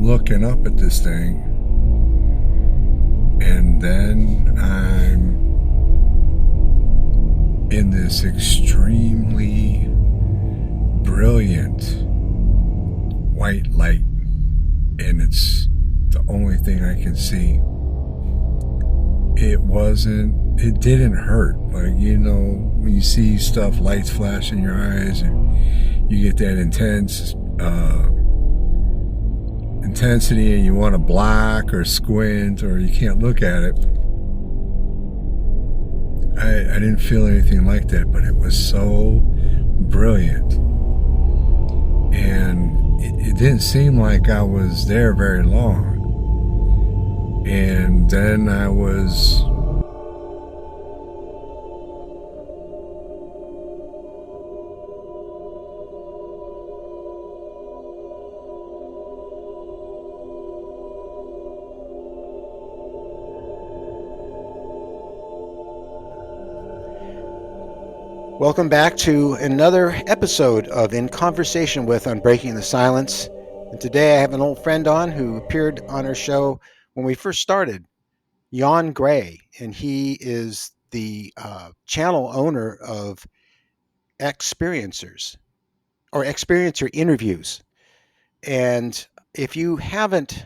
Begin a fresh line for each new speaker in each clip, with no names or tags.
looking up at this thing, and then I'm in this extremely brilliant white light, and it's the only thing I can see. It didn't hurt. Like, you know, when you see stuff, lights flash in your eyes, and you get that intensity, and you want to block or squint, or you can't look at it. I didn't feel anything like that, but it was so brilliant. And it didn't seem like I was there very long. And then I was...
Welcome back to another episode of In Conversation With on Breaking the Silence. And today I have an old friend on who appeared on our show when we first started, Jan Gray, and he is the channel owner of Experiencers, or Experiencer Interviews. And if you haven't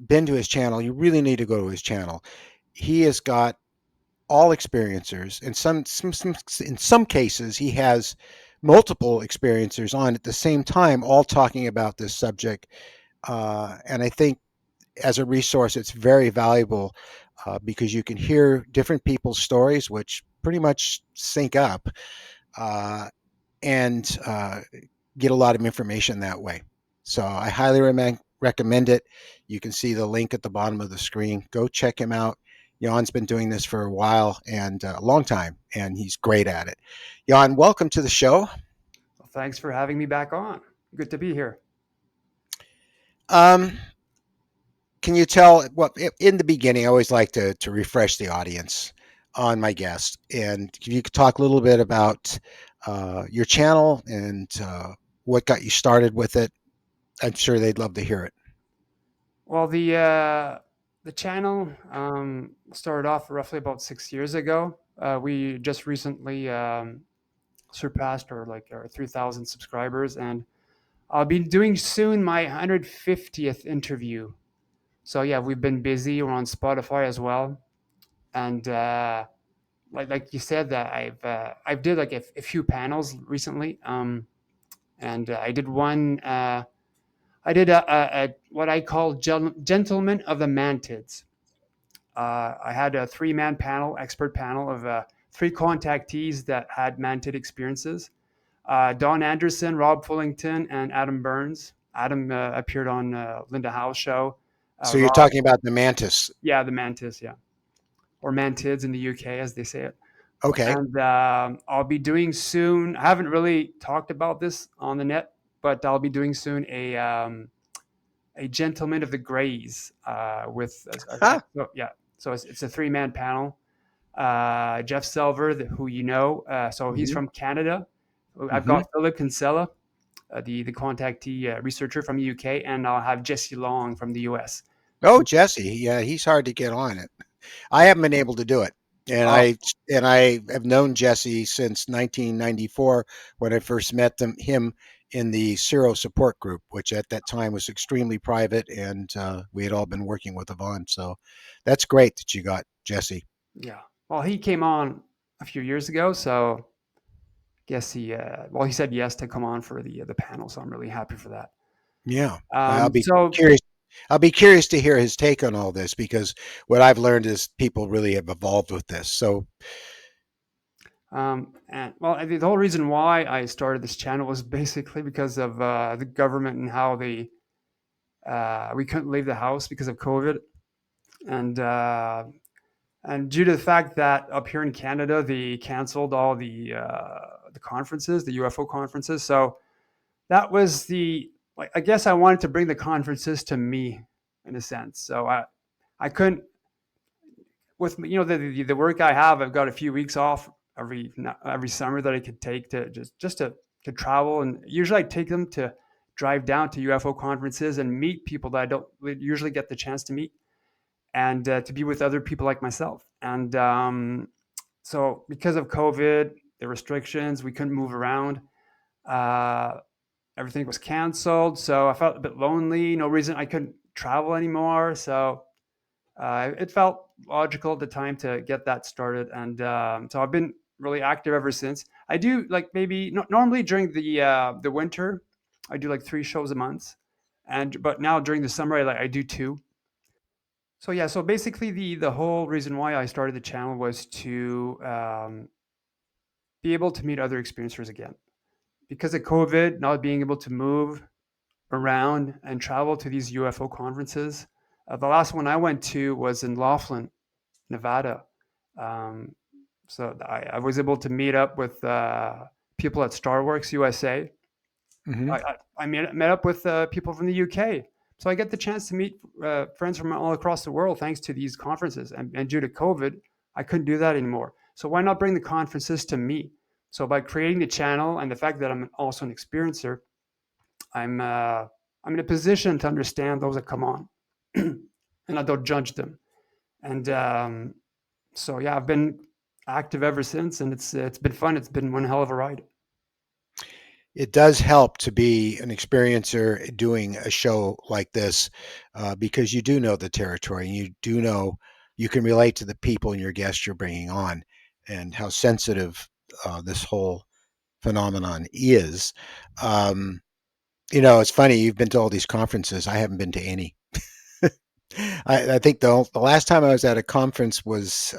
been to his channel, you really need to go to his channel. He has got all experiencers, and in some cases he has multiple experiencers on at the same time, all talking about this subject. And I think as a resource, it's very valuable because you can hear different people's stories, which pretty much sync up, and get a lot of information that way. So I highly recommend it. You can see the link at the bottom of the screen. Go check him out. Jan's been doing this for a while and a long time, and he's great at it. Jan, welcome to the show.
Well, thanks for having me back on. Good to be here.
Can you tell, well, in the beginning, I always like to refresh the audience on my guest. And if you could talk a little bit about your channel and what got you started with it, I'm sure they'd love to hear it.
Well, the channel started off roughly about 6 years ago. We just recently surpassed our 3,000 subscribers, and I'll be doing soon my 150th interview. So yeah, we've been busy. We're on Spotify as well, and like you said, that I've did like a few panels recently, and I did one. I did a what I call Gentlemen of the Mantids. I had a 3-man panel, expert panel of 3 contactees that had mantid experiences. Don Anderson, Rob Fullington, and Adam Burns. Adam appeared on Linda Howe's show.
So you're talking about the mantis?
Yeah, the mantis, yeah. Or mantids in the UK, as they say it.
Okay.
And I'll be doing soon, I haven't really talked about this on the net, but I'll be doing soon a Gentleman of the Greys with so it's a 3-man panel. Jeff Selver, who you know, so he's from Canada. I've got Philip Kinsella, the contactee researcher from the UK, and I'll have Jesse Long from the US.
Oh, Jesse, yeah, he's hard to get on it. I haven't been able to do it. And I have known Jesse since 1994 when I first met him in the Zero support group, which at that time was extremely private, and we had all been working with Yvonne. So that's great that you got Jesse.
Yeah. Well, he came on a few years ago, so I guess he said yes to come on for the panel, so I'm really happy for that.
Yeah. I'll be curious. I'll be curious to hear his take on all this, because what I've learned is people really have evolved with this. So,
the whole reason why I started this channel was basically because of the government and how we couldn't leave the house because of COVID, and due to the fact that up here in Canada they canceled all the conferences, the UFO conferences. So that was I guess I wanted to bring the conferences to me in a sense. So I couldn't, with the work I have, I've got a few weeks off every summer that I could take to just to travel, and usually I take them to drive down to UFO conferences and meet people that I don't usually get the chance to meet, and to be with other people like myself. And so because of COVID, the restrictions, we couldn't move around. Uh, Everything was canceled, so I felt a bit lonely. No reason I couldn't travel anymore. So it felt logical at the time to get that started, and so I've been really active ever since. I do like maybe normally during the winter, I do like 3 shows a month, and but now during the summer, I do 2. So yeah, so basically the whole reason why I started the channel was to be able to meet other experiencers again. Because of COVID, not being able to move around and travel to these UFO conferences. The last one I went to was in Laughlin, Nevada. Um, so I was able to meet up with people at Starworks USA.
Hmm.
I met up with people from the UK. So I get the chance to meet friends from all across the world thanks to these conferences. And due to COVID, I couldn't do that anymore. So why not bring the conferences to me? So by creating the channel and the fact that I'm also an experiencer, I'm in a position to understand those that come on, and I don't judge them. And so yeah, I've been active ever since, and it's been fun. It's been one hell of a ride.
It does help to be an experiencer doing a show like this, because you do know the territory, and you do know you can relate to the people and your guests you're bringing on, and how sensitive this whole phenomenon is. Um, it's funny. You've been to all these conferences. I haven't been to any. I think the last time I was at a conference was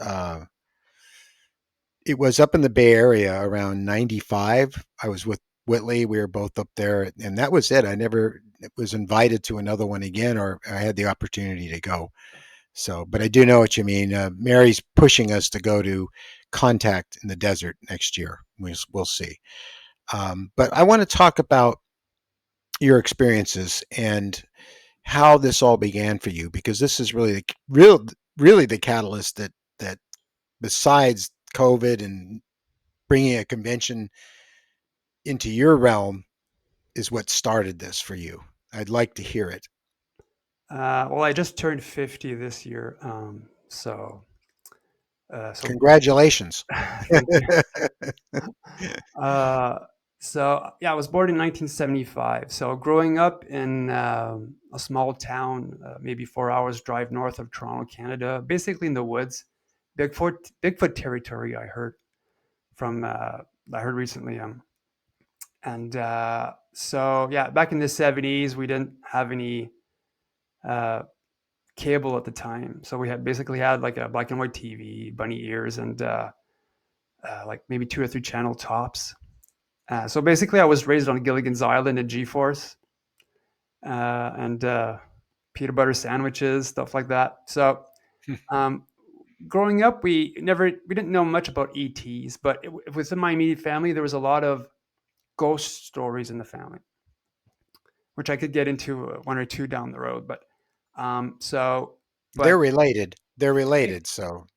it was up in the Bay Area around '95. I was with Whitley. We were both up there, and that was it. I never was invited to another one again, or I had the opportunity to go. So, but I do know what you mean. Mary's pushing us to go to Contact in the Desert next year. We'll see. But I want to talk about your experiences and how this all began for you, because this is really the catalyst that besides COVID and bringing a convention into your realm is what started this for you. I'd like to hear it.
Well, I just turned 50 this year, so
Congratulations.
thank you. Uh, so yeah, I was born in 1975. So growing up in a small town, maybe 4 hours drive north of Toronto, Canada, basically in the woods, Bigfoot territory. I heard recently. And so yeah, back in the 70s, we didn't have any uh, cable at the time, so we had basically had like a black and white TV, bunny ears, and like maybe 2 or 3 channel tops. So basically, I was raised on Gilligan's Island and G-force, and peanut butter sandwiches, stuff like that. So um, growing up, we didn't know much about ETs, but within my immediate family, there was a lot of ghost stories in the family, which I could get into 1 or 2 down the road. But so,
They're
but
related. They're related. So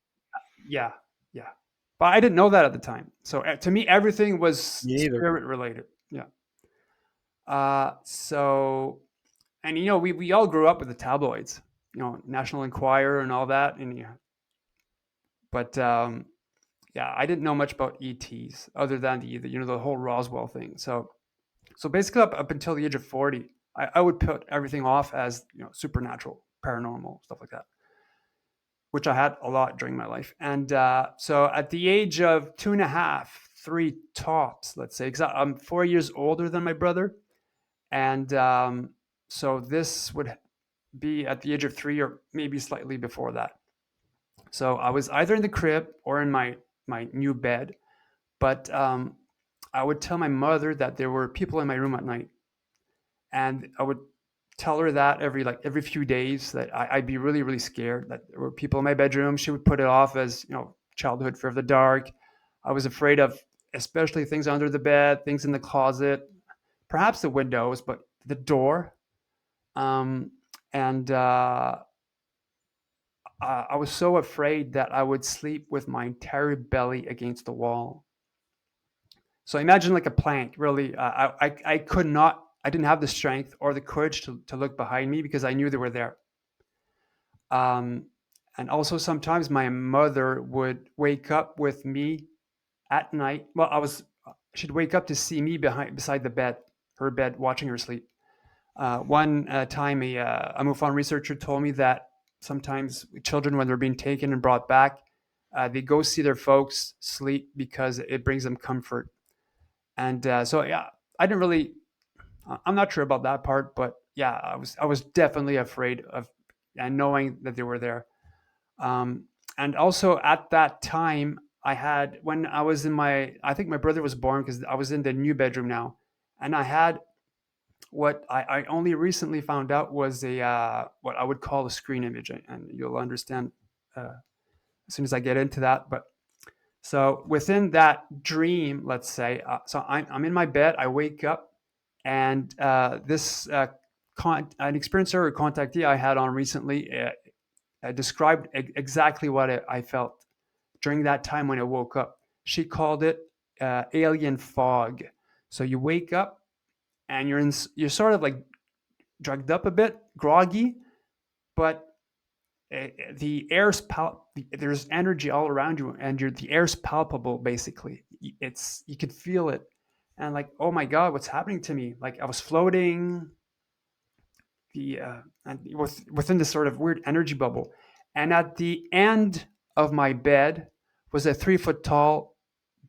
yeah, yeah. But I didn't know that at the time. So to me, everything was
me either.
spirit related. Yeah. So, and we all grew up with the tabloids, National Enquirer and all that, and yeah. But yeah, I didn't know much about ETs other than the whole Roswell thing. So basically, up until the age of 40, I would put everything off as supernatural, paranormal, stuff like that, which I had a lot during my life. And so at the age of 2.5, 3 tops, let's say, because I'm 4 years older than my brother. And so this would be at the age of 3 or maybe slightly before that. So I was either in the crib or in my new bed. But I would tell my mother that there were people in my room at night. And I would tell her that every few days, that I'd be really, really scared that there were people in my bedroom. She would put it off as, childhood fear of the dark. I was afraid of especially things under the bed, things in the closet, perhaps the windows, but the door. Um, and I was so afraid that I would sleep with my entire belly against the wall. So imagine like a plank, really. I could not I didn't have the strength or the courage to look behind me because I knew they were there. Um, and also sometimes my mother would wake up with me at night. Well, she'd wake up to see me beside her bed, watching her sleep. One time, a MUFON researcher told me that sometimes children, when they're being taken and brought back, they go see their folks sleep because it brings them comfort. And so, yeah, I didn't really. I'm not sure about that part, but yeah, I was definitely afraid of, and knowing that they were there. Um, and also at that time, when I was I think my brother was born because I was in the new bedroom now, and I had what I only recently found out was what I would call a screen image, and you'll understand as soon as I get into that. But so within that dream, let's say, so I'm in my bed, I wake up, and this an experiencer or contactee I had on recently described exactly what I felt during that time when I woke up. She called it alien fog. So you wake up and you're sort of like drugged up a bit, groggy, but the there's energy all around you, and the air's palpable. Basically, you could feel it, and like, oh my god, what's happening to me? Like I was floating, and within this sort of weird energy bubble, and at the end of my bed was a 3 foot tall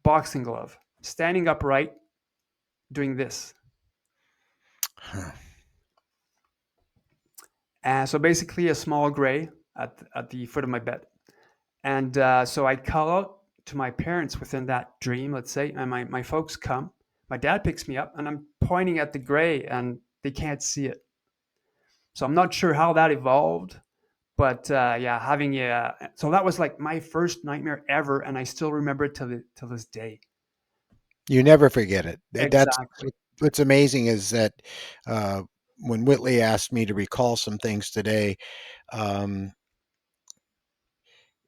boxing glove, standing upright, doing this.
Huh.
And so basically, a small gray at the foot of my bed. And so I call out to my parents within that dream, let's say, and my folks come. My dad picks me up, and I'm pointing at the gray, and they can't see it. So I'm not sure how that evolved, but yeah, so that was like my first nightmare ever, and I still remember it till this day.
You never forget it. That's
Exactly.
what's amazing is that uh, when Whitley asked me to recall some things today, um,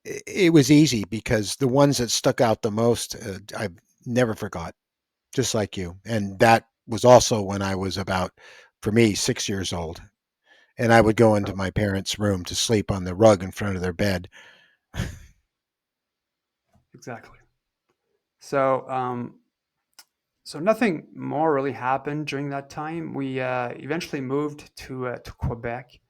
it was easy because the ones that stuck out the most, I've never forgot, just like you. And that was also when I was about, for me, 6 years old. And I would go into
So
my parents' room to sleep on the rug in front of their bed.
exactly. So so nothing more really happened during that time. We eventually moved to Quebec,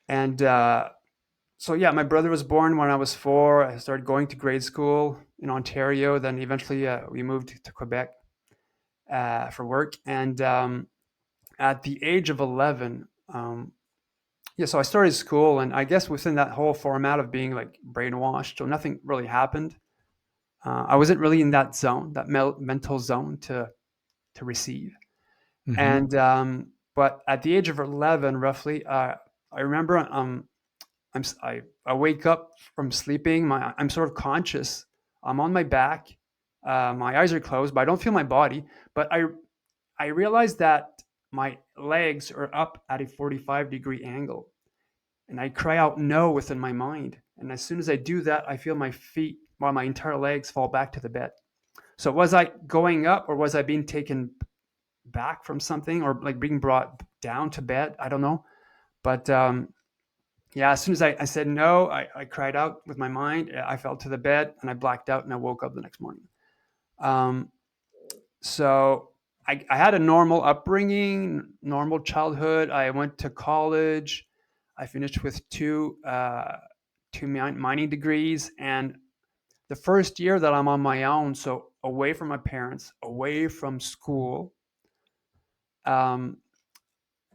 and so yeah, my brother was born when I was 4. I started going to grade school in Ontario. Then eventually we moved to Quebec for work. And at the age of 11, yeah, so I started school, and I guess within that whole format of being like brainwashed, so nothing really happened. I wasn't really in that zone, that mental zone to receive.
Hmm.
And but at the age of 11, roughly, I remember I wake up from sleeping. I'm sort of conscious. I'm on my back. My eyes are closed, but I don't feel my body. But I realize that my legs are up at a 45-degree angle, and I cry out no within my mind. And as soon as I do that, I feel my feet, while my entire legs fall back to the bed. So was I going up, or was I being taken back from something, or like being brought down to bed? I don't know. But yeah, as soon as I said no, I cried out with my mind. I fell to the bed, and I blacked out, and I woke up the next morning. Um, so I had a normal upbringing, normal childhood. I went to college. I finished with two mining degrees, and the first year that I'm on my own, so away from my parents, away from school, um,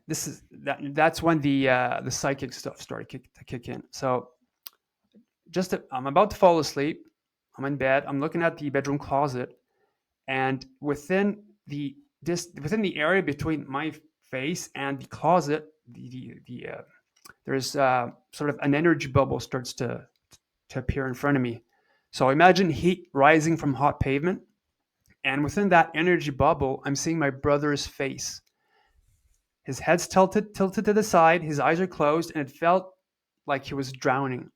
that's when the psychic stuff started to kick in. So I'm about to fall asleep. I'm in bed. I'm looking at the bedroom closet, and within the area between my face and the closet, there's sort of an energy bubble starts to appear in front of me. So imagine heat rising from hot pavement, and within that energy bubble, I'm seeing my brother's face. His head's tilted to the side, his eyes are closed, and it felt like he was drowning.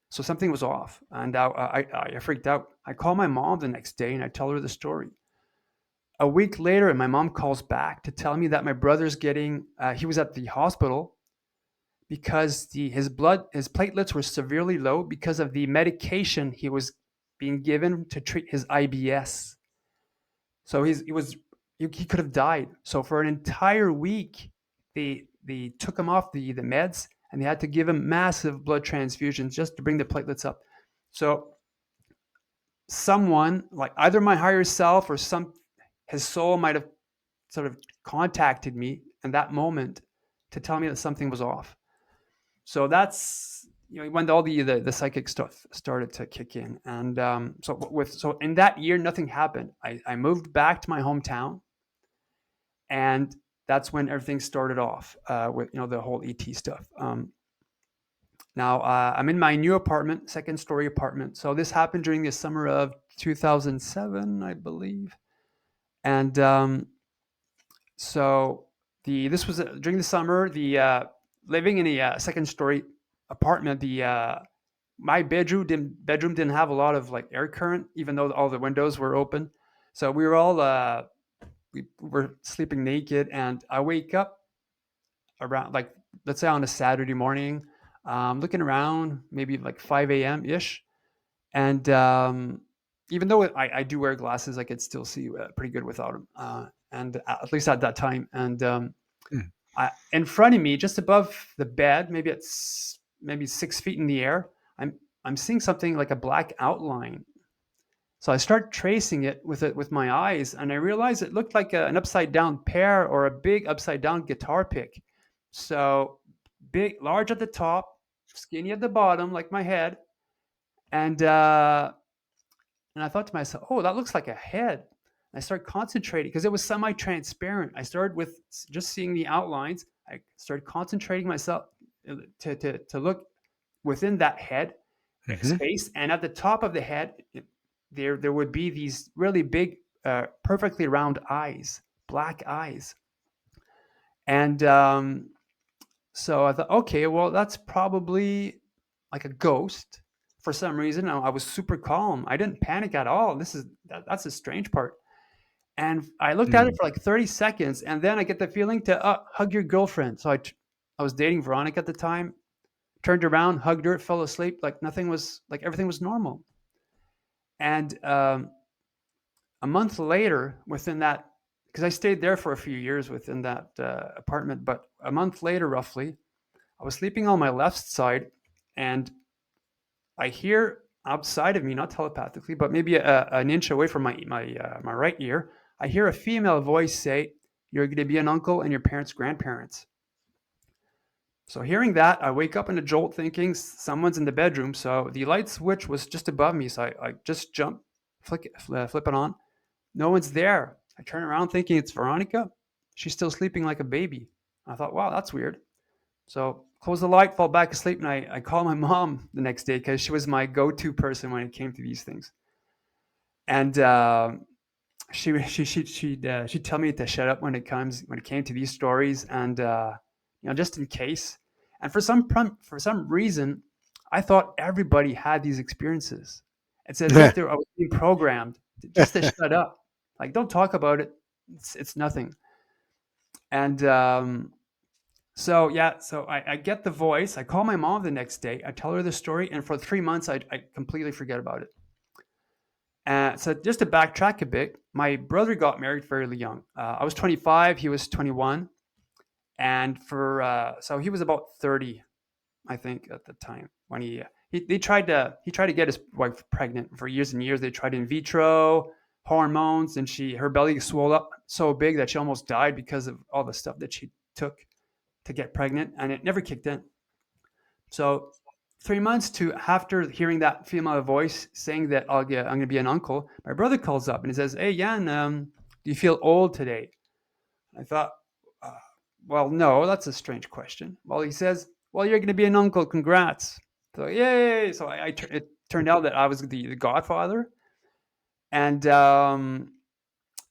So something was off, and I freaked out. I call my mom the next day, and I tell her the story. A week later, and my mom calls back to tell me that my brother's getting, he was at the hospital because his platelets were severely low because of the medication he was being given to treat his IBS. So he could have died. So for an entire week, they took him off the meds, and they had to give him massive blood transfusions just to bring the platelets up. So someone, like either my higher self or his soul, might have sort of contacted me in that moment to tell me that something was off. So that's, when all the psychic stuff started to kick in. And so in that year, nothing happened. I moved back to my hometown, and that's when everything started off with the whole ET stuff. Now I'm in my new apartment, second story apartment. So this happened during the summer of 2007, I believe. And so this was during the summer. The living in a second story apartment. My bedroom didn't have a lot of like air current, even though all the windows were open. So we were all we were sleeping naked, and I wake up around, like, let's say on a Saturday morning, looking around, maybe like 5 a.m. ish, and even though I do wear glasses, I could still see pretty good without them, and at least at that time. And in front of me, just above the bed, maybe 6 feet in the air, I'm seeing something like a black outline. So I start tracing it with my eyes, and I realize it looked like an upside down pear or a big upside down guitar pick. So large at the top, skinny at the bottom, like my head, and I thought to myself, "Oh, that looks like a head." I started concentrating because it was semi-transparent. I started with just seeing the outlines. I started concentrating myself to look within that head space, and at the top of the head, there would be these really big, perfectly round eyes, black eyes. And so I thought, okay, well, that's probably like a ghost. For some reason, I was super calm. I didn't panic at all. That's the strange part. And I looked at it for like 30 seconds, and then I get the feeling to hug your girlfriend. So I was dating Veronica at the time. Turned around, hugged her, fell asleep, like everything was normal. And a month later, within that, because I stayed there for a few years within that apartment, but a month later, roughly, I was sleeping on my left side, and I hear outside of me, not telepathically, but maybe an inch away from my right ear, I hear a female voice say, "You're going to be an uncle and your parents' grandparents." So hearing that, I wake up in a jolt, thinking someone's in the bedroom. So the light switch was just above me, so I just jump, flip it on. No one's there. I turn around thinking it's Veronica. She's still sleeping like a baby. I thought, wow, that's weird. So close the light, fall back asleep, and I call my mom the next day because she was my go-to person when it came to these things. And she'd tell me to shut up when it came to these stories, and just in case. And for some reason, I thought everybody had these experiences. It's as if I was being programmed just to shut up. Like, don't talk about it. It's nothing. And so I get the voice. I call my mom the next day. I tell her the story, and for 3 months, I completely forget about it. So just to backtrack a bit, my brother got married fairly young. I was 25, he was 21, and so he was about 30, I think, at the time when he tried to get his wife pregnant for years and years. They tried in vitro, hormones, and her belly swelled up so big that she almost died because of all the stuff that she took to get pregnant, and it never kicked in. So 3 months to after hearing that female voice saying that I'm going to be an uncle, my brother calls up and he says, "Hey, Jan, do you feel old today?" I thought, well, no, that's a strange question. Well, he says, "Well, you're going to be an uncle. Congrats." So, yay. So it turned out that I was the godfather, and of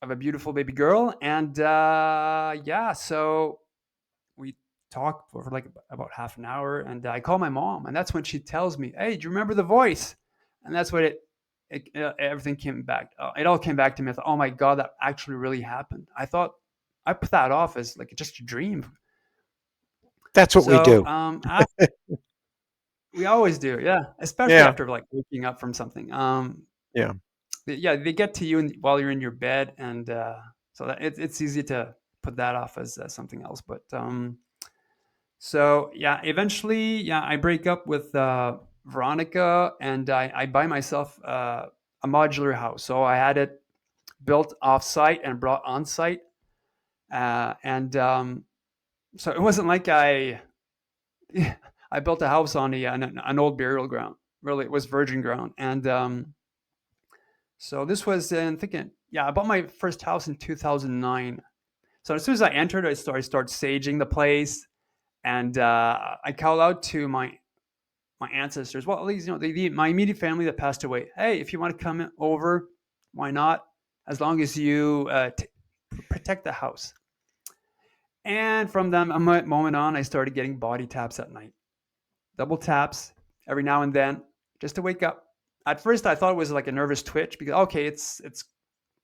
a beautiful baby girl. And so we talked for like about half an hour, and I call my mom, and that's when she tells me, "Hey, do you remember the voice?" And that's what everything came back. It all came back to me. I thought, oh my god, that actually really happened. I thought I put that off as like just a dream.
That's what we
So
do.
we always do, yeah, especially
Yeah.
after like waking up from something.
Yeah.
Yeah, they get to you while you're in your bed, and so that it's easy to put that off as something else. But so yeah, eventually, yeah, I break up with Veronica, and I buy myself a modular house. So I had it built off site and brought on site, and so it wasn't like I built a house on an old burial ground. Really, it was virgin ground, and so this was in thinking, yeah, I bought my first house in 2009. So as soon as I entered, I start saging the place, and I call out to my ancestors. Well, at least my immediate family that passed away. Hey, if you want to come over, why not? As long as you protect the house. And from that moment on, I started getting body taps at night, double taps every now and then, just to wake up. At first, I thought it was like a nervous twitch because okay, it's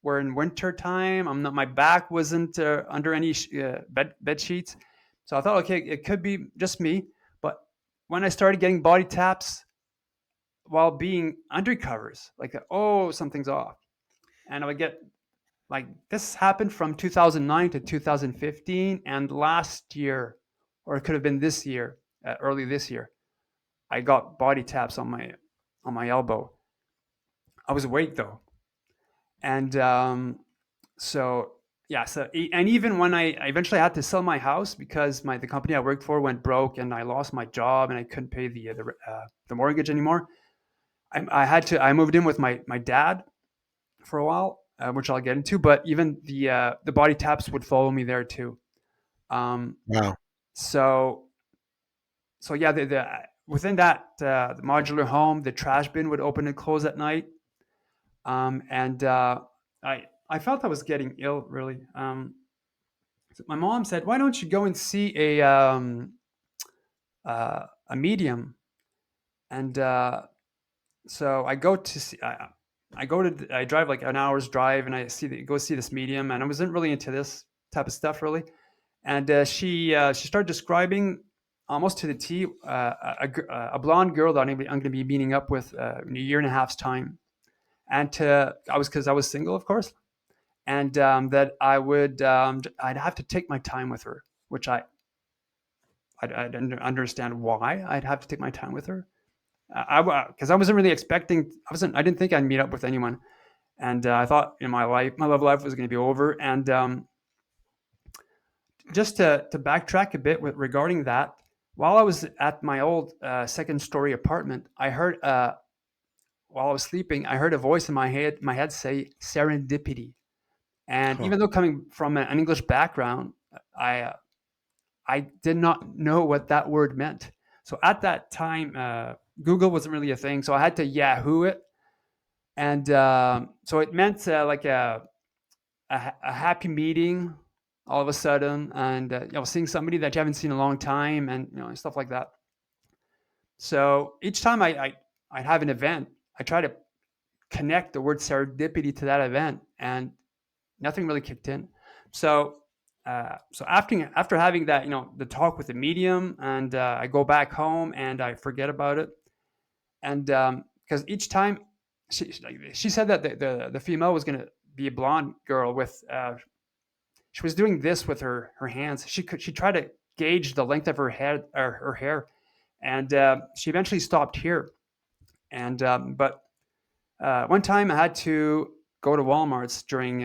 we're in winter time. I'm not. My back wasn't under any bed sheets, so I thought, okay, it could be just me. But when I started getting body taps while being under covers, like oh, something's off, and I would get like this happened from 2009 to 2015, and last year, or it could have been this year, early this year, I got body taps on my elbow. I was awake though, and so yeah, so and even when I eventually had to sell my house because the company I worked for went broke and I lost my job and I couldn't pay the mortgage anymore. I moved in with my dad for a while, which I'll get into. But even the body taps would follow me there too.
Wow.
So so yeah, within that the modular home, the trash bin would open and close at night, and I felt I was getting ill really. So my mom said, "Why don't you go and see a medium?" And so I go to see. I drive like an hour's drive, and go see this medium, and I wasn't really into this type of stuff really. And she started describing almost to the T a blonde girl that I'm going to be meeting up with in a year and a half's time, and because I was single, of course, and that I'd have to take my time with her, which I didn't understand why I'd have to take my time with her. Because I wasn't really expecting. I didn't think I'd meet up with anyone, and I thought my love life was going to be over. And just to backtrack a bit regarding that, while I was at my old second story apartment, I heard while I was sleeping, I heard a voice in my head say serendipity. And
Huh.
even though coming from an English background, I did not know what that word meant. So at that time, Google wasn't really a thing, so I had to Yahoo it, and so it meant like a happy meeting all of a sudden, and seeing somebody that you haven't seen in a long time, and stuff like that. So each time I'd have an event, I try to connect the word serendipity to that event, and nothing really kicked in. So so after having that, the talk with the medium, and I go back home and I forget about it, and because each time she said that the female was gonna be a blonde girl with she was doing this with her hands. She tried to gauge the length of her head or her hair, and she eventually stopped here. And but one time I had to go to Walmart's during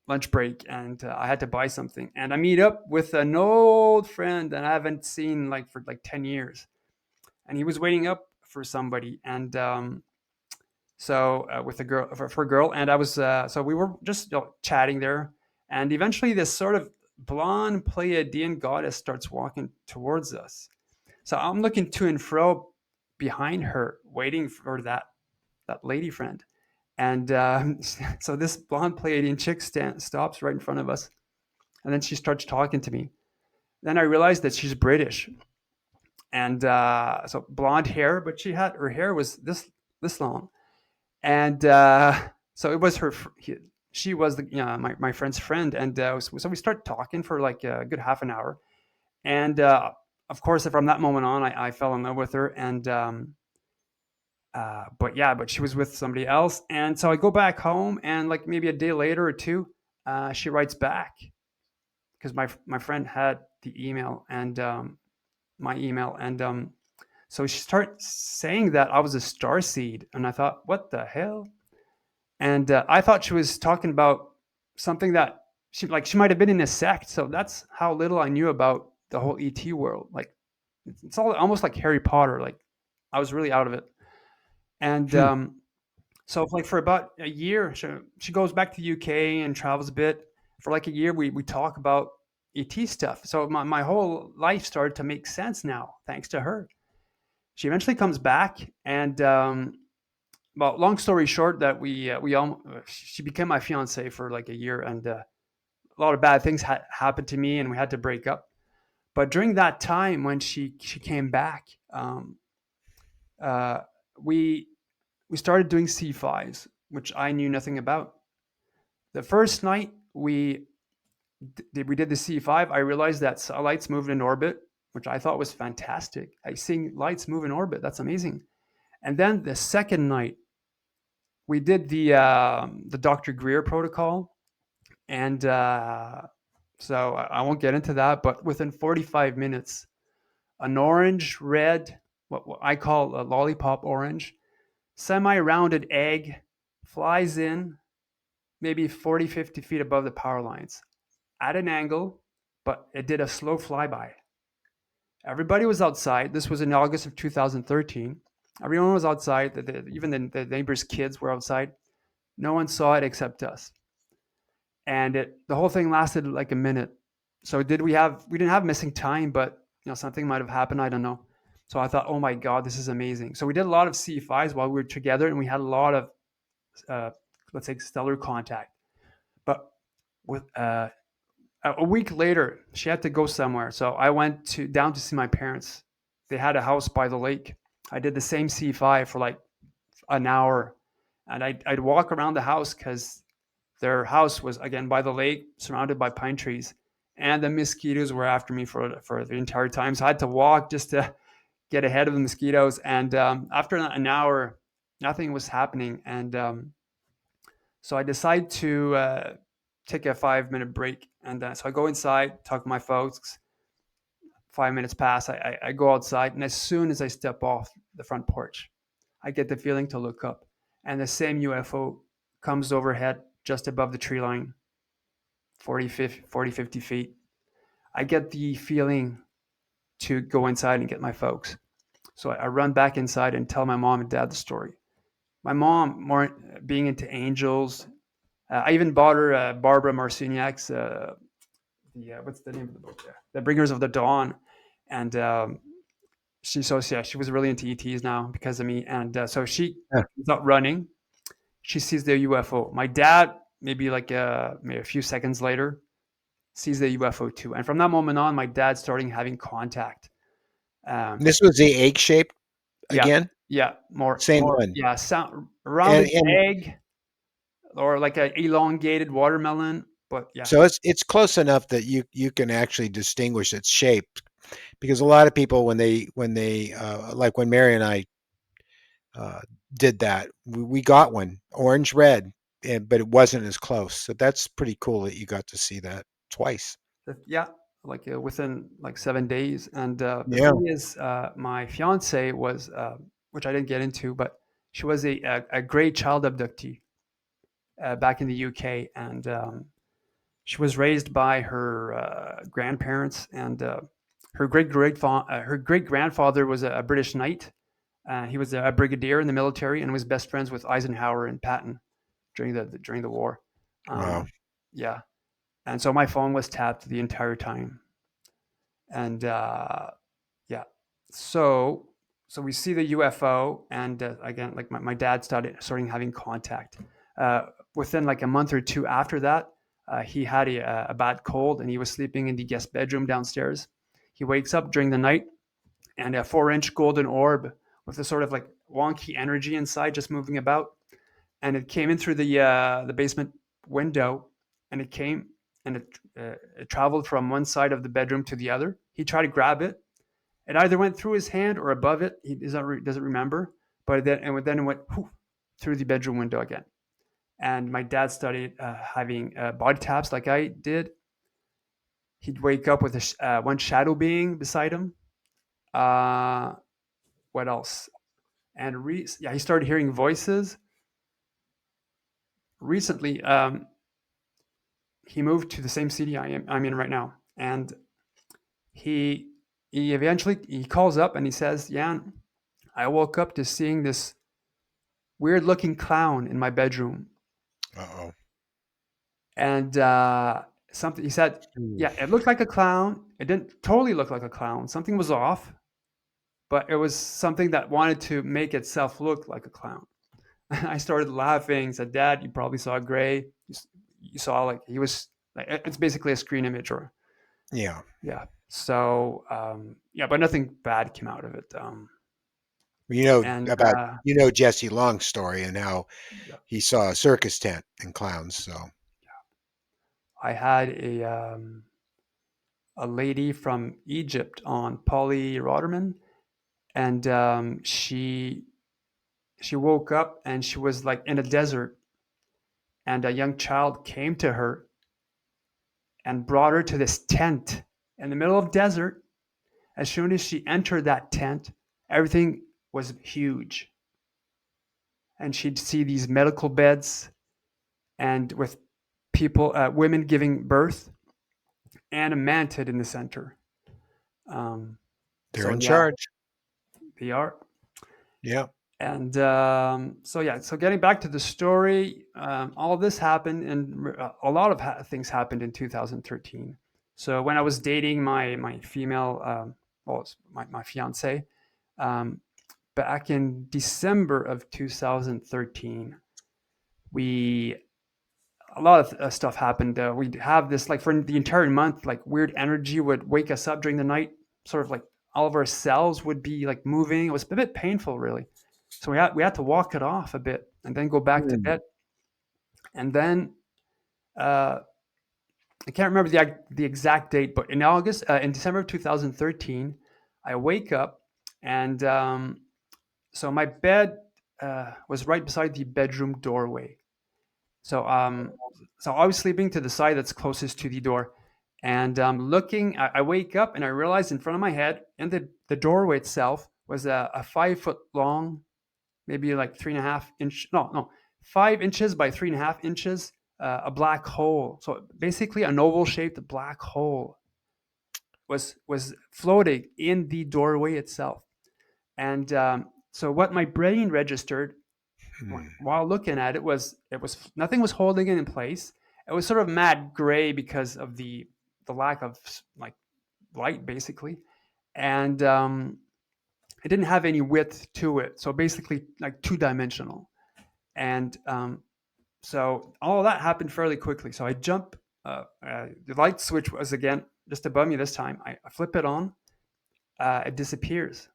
lunch break, and I had to buy something. And I meet up with an old friend that I haven't seen like for like 10 years, and he was waiting up for somebody, and so with a girl for a girl, and I was so we were just chatting there, and eventually this sort of blonde Pleiadian goddess starts walking towards us. So I'm looking to and fro behind her, waiting for that lady friend. And so this blonde Pleiadian chick stops right in front of us, and then she starts talking to me. Then I realized that she's British, and so blonde hair, but her hair was this long, And so it was her. She was the my friend's friend, and so we started talking for like a good half an hour. And of course, from that moment on, I fell in love with her. And but she was with somebody else. And so I go back home, and like maybe a day later or two, she writes back because my friend had the email and my email, and so she started saying that I was a star seed, and I thought, what the hell? And I thought she was talking about something that she might have been in a sect. So that's how little I knew about the whole ET world. Like it's all almost like Harry Potter. Like I was really out of it. And
Hmm.
so like for about a year, she goes back to the UK and travels a bit. For like a year, we talk about ET stuff. So my whole life started to make sense now, thanks to her. She eventually comes back, and well, long story short, that we all she became my fiance for like a year, and a lot of bad things happened to me, and we had to break up. But during that time, when she came back, uh, we we started doing C5s, which I knew nothing about. The first night we did the C5, I realized that satellites moved in orbit, which I thought was fantastic. I seeing lights move in orbit, that's amazing. And then the second night, we did the Dr. Greer protocol, and so I won't get into that. But within 45 minutes, an orange red, what I call a lollipop orange, semi-rounded egg flies in maybe 40, 50 feet above the power lines at an angle, but it did a slow flyby. Everybody was outside. This was in August of 2013. Everyone was outside. Even the neighbors' kids were outside. No one saw it except us. And the whole thing lasted like a minute. So we didn't have missing time, but something might have happened. I don't know. So I thought, oh my god, this is amazing. So we did a lot of C5s while we were together, and we had a lot of uh, let's say stellar contact. But with a week later, she had to go somewhere, so I went to down to see my parents. They had a house by the lake. I did the same C5 for like an hour, and I'd walk around the house because their house was again by the lake, surrounded by pine trees, and the mosquitoes were after me for the entire time. So I had to walk just to get ahead of the mosquitoes. And after an hour, nothing was happening, and so I decided to take a 5 minute break. And so I go inside, talk to my folks. 5 minutes pass. I go outside, and as soon as I step off the front porch, I get the feeling to look up, and the same UFO comes overhead just above the tree line, 50 feet. I get the feeling to go inside and get my folks. So I run back inside and tell my mom and dad the story. My mom, more being into angels, I even bought her Barbara Marciniak's, what's the name of the book there? The Bringers of the Dawn. And she was really into ETs now because of me. And so she
Yeah.
is out running. She sees the UFO. My dad, maybe a few seconds later, sees the UFO too. And from that moment on, my dad starting having contact. Um,
This was the egg shape
yeah,
again?
yeah,
Same one.
yeah, sound
And
rounded
and
egg or like a elongated watermelon. But yeah,
so it's close enough that you can actually distinguish its shape, because a lot of people when they like when Mary and I uh, did that, we got one orange red, but it wasn't as close. So that's pretty cool that you got to see that twice.
yeah, like within like 7 days. And the
Yeah.
thing is, my fiance was, which I didn't get into, but she was a great child abductee back in the UK, and she was raised by her grandparents, and her great grandfather was a British knight. He was a brigadier in the military and was best friends with Eisenhower and Patton during the war.
Wow.
Yeah, and so my phone was tapped the entire time. And yeah, so we see the UFO, and again, like my dad starting having contact. Within like a month or two after that, he had a bad cold, and he was sleeping in the guest bedroom downstairs. He wakes up during the night, and a 4-inch golden orb with a sort of like wonky energy inside just moving about. and it came in through the basement window, and it traveled from one side of the bedroom to the other. He tried to grab it. It either went through his hand or above it. He doesn't remember, but then it went through the bedroom window again. And my dad started having body taps like I did. He'd wake up with one shadow being beside him. Uh, what else? And he started hearing voices. Recently, he moved to the same city I'm in right now, and he he calls up and he says, "Jan, I woke up to seeing this weird looking clown in my bedroom."
Uh-oh.
And something he said,
Hmm.
yeah, it looked like a clown. It didn't totally look like a clown. Something was off, but it was something that wanted to make itself look like a clown. I started laughing. Said, "Dad, you probably saw Gray. You saw like he was like it's basically a screen image, or
Yeah.
yeah." So yeah, but nothing bad came out of it.
You know
And
about Jesse Long's story and how
yeah,
he saw a circus tent and clowns. So
I had a lady from Egypt on Polly Rotterman, and she woke up and she was like in a desert, and a young child came to her and brought her to this tent in the middle of desert. As soon as she entered that tent, everything was huge, and she'd see these medical beds and with people, women giving birth, and a mantid in the center. Um,
they're
so
in
yeah,
charge.
they are.
Yeah.
And so yeah, so getting back to the story, all of this happened, and a lot of things happened in 2013. So when I was dating my female, well, my fiance, um, back in December of 2013, we a lot of stuff happened. We'd have this like for the entire month, like weird energy would wake us up during the night, sort of like all of our cells would be like moving. It was a bit painful, really. So we had to walk it off a bit and then go back to
Hmm.
bed. And then uh, I can't remember the exact date, but in December of 2013, I wake up, and so my bed was right beside the bedroom doorway. So so I was sleeping to the side that's closest to the door, and looking. I wake up and I realize in front of my head, in the doorway itself, was a 5 foot long, maybe like 3.5 inch, no, 5 inches by 3.5 inches, a black hole. So basically, an oval shaped black hole was floating in the doorway itself. And so what my brain registered
Hmm.
while looking at it was nothing was holding it in place. It was sort of mad gray because of the lack of like light, basically, and it didn't have any width to it. So basically, like two-dimensional. And so all of that happened fairly quickly. So I jump. The light switch was again just above me this time. I flip it on. It disappears.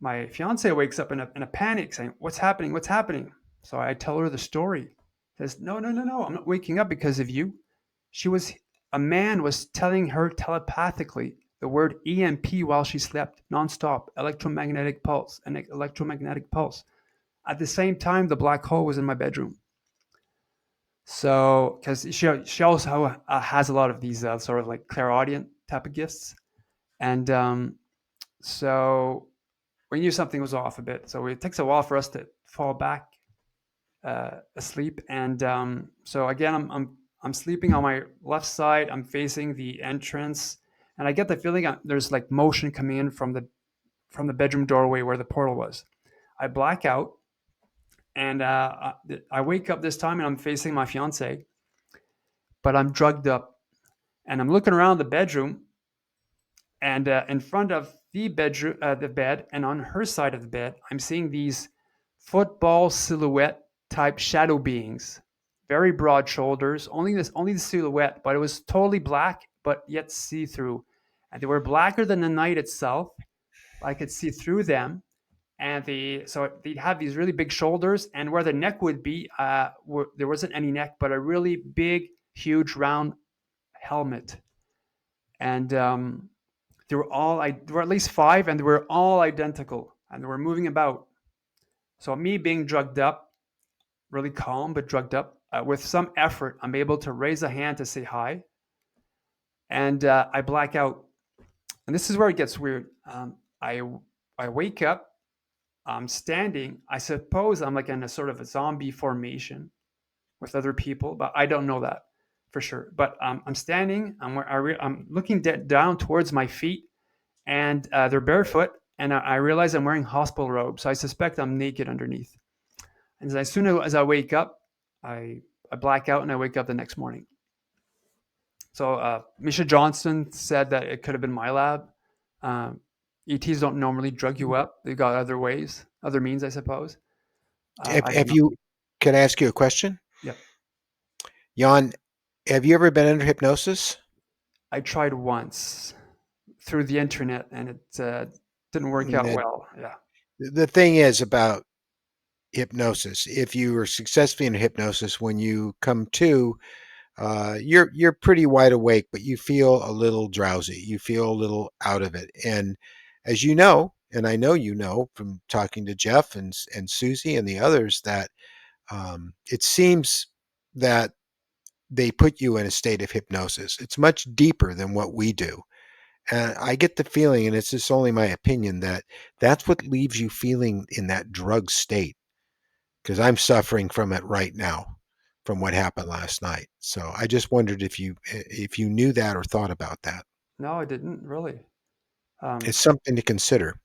My fiance wakes up in a panic, saying, "What's happening? What's happening?" So I tell her the story. Says, "No, no, no, no! I'm not waking up because of you." She was a man was telling her telepathically the word EMP while she slept, nonstop, electromagnetic pulse, an electromagnetic pulse. At the same time, the black hole was in my bedroom. So, because she also has a lot of these sort of like clairaudient type of gifts, and so we knew something was off a bit. So it takes a while for us to fall back asleep, and so again, I'm sleeping on my left side. I'm facing the entrance, and I get the feeling there's like motion coming in from the bedroom doorway where the portal was. I black out, and I wake up this time, and I'm facing my fiance, but I'm drugged up, and I'm looking around the bedroom, and in front of the bed, and on her side of the bed, I'm seeing these football silhouette type shadow beings, very broad shoulders, only the silhouette, but it was totally black, but yet see through, and they were blacker than the night itself. I could see through them, and they'd have these really big shoulders, and where the neck would be, there wasn't any neck, but a really big, huge, round helmet. And there were at least five, and they were all identical, and they were moving about. So me being drugged up, really calm but drugged up, with some effort, I'm able to raise a hand to say hi, and I black out. And this is where it gets weird. I wake up. I'm standing. I suppose I'm like in a sort of a zombie formation with other people, but I don't know that for sure. But I'm standing. I'm looking down towards my feet, and they're barefoot. And I realize I'm wearing hospital robes, so I suspect I'm naked underneath. And as soon as I wake up, I black out, and I wake up the next morning. So Misha Johnson said that it could have been my lab. Um, ETs don't normally drug you up; they've got other ways, other means, I suppose. I don't
Have
know.
you? Can I ask you a question,
Yep.
Jan? Have you ever been under hypnosis?
I tried once through the internet, and it didn't work out
Mm,
well. Yeah.
The thing is about hypnosis, if you are successfully in hypnosis, when you come to, you're pretty wide awake, but you feel a little drowsy. You feel a little out of it. And as you know, and I know you know from talking to Jeff and Susie and the others, that it seems that they put you in a state of hypnosis. It's much deeper than what we do. And I get the feeling, and it's just only my opinion, that that's what leaves you feeling in that drug state, because I'm suffering from it right now from what happened last night. So I just wondered if you knew that or thought about that.
No, I didn't really. Um,
It's something to consider.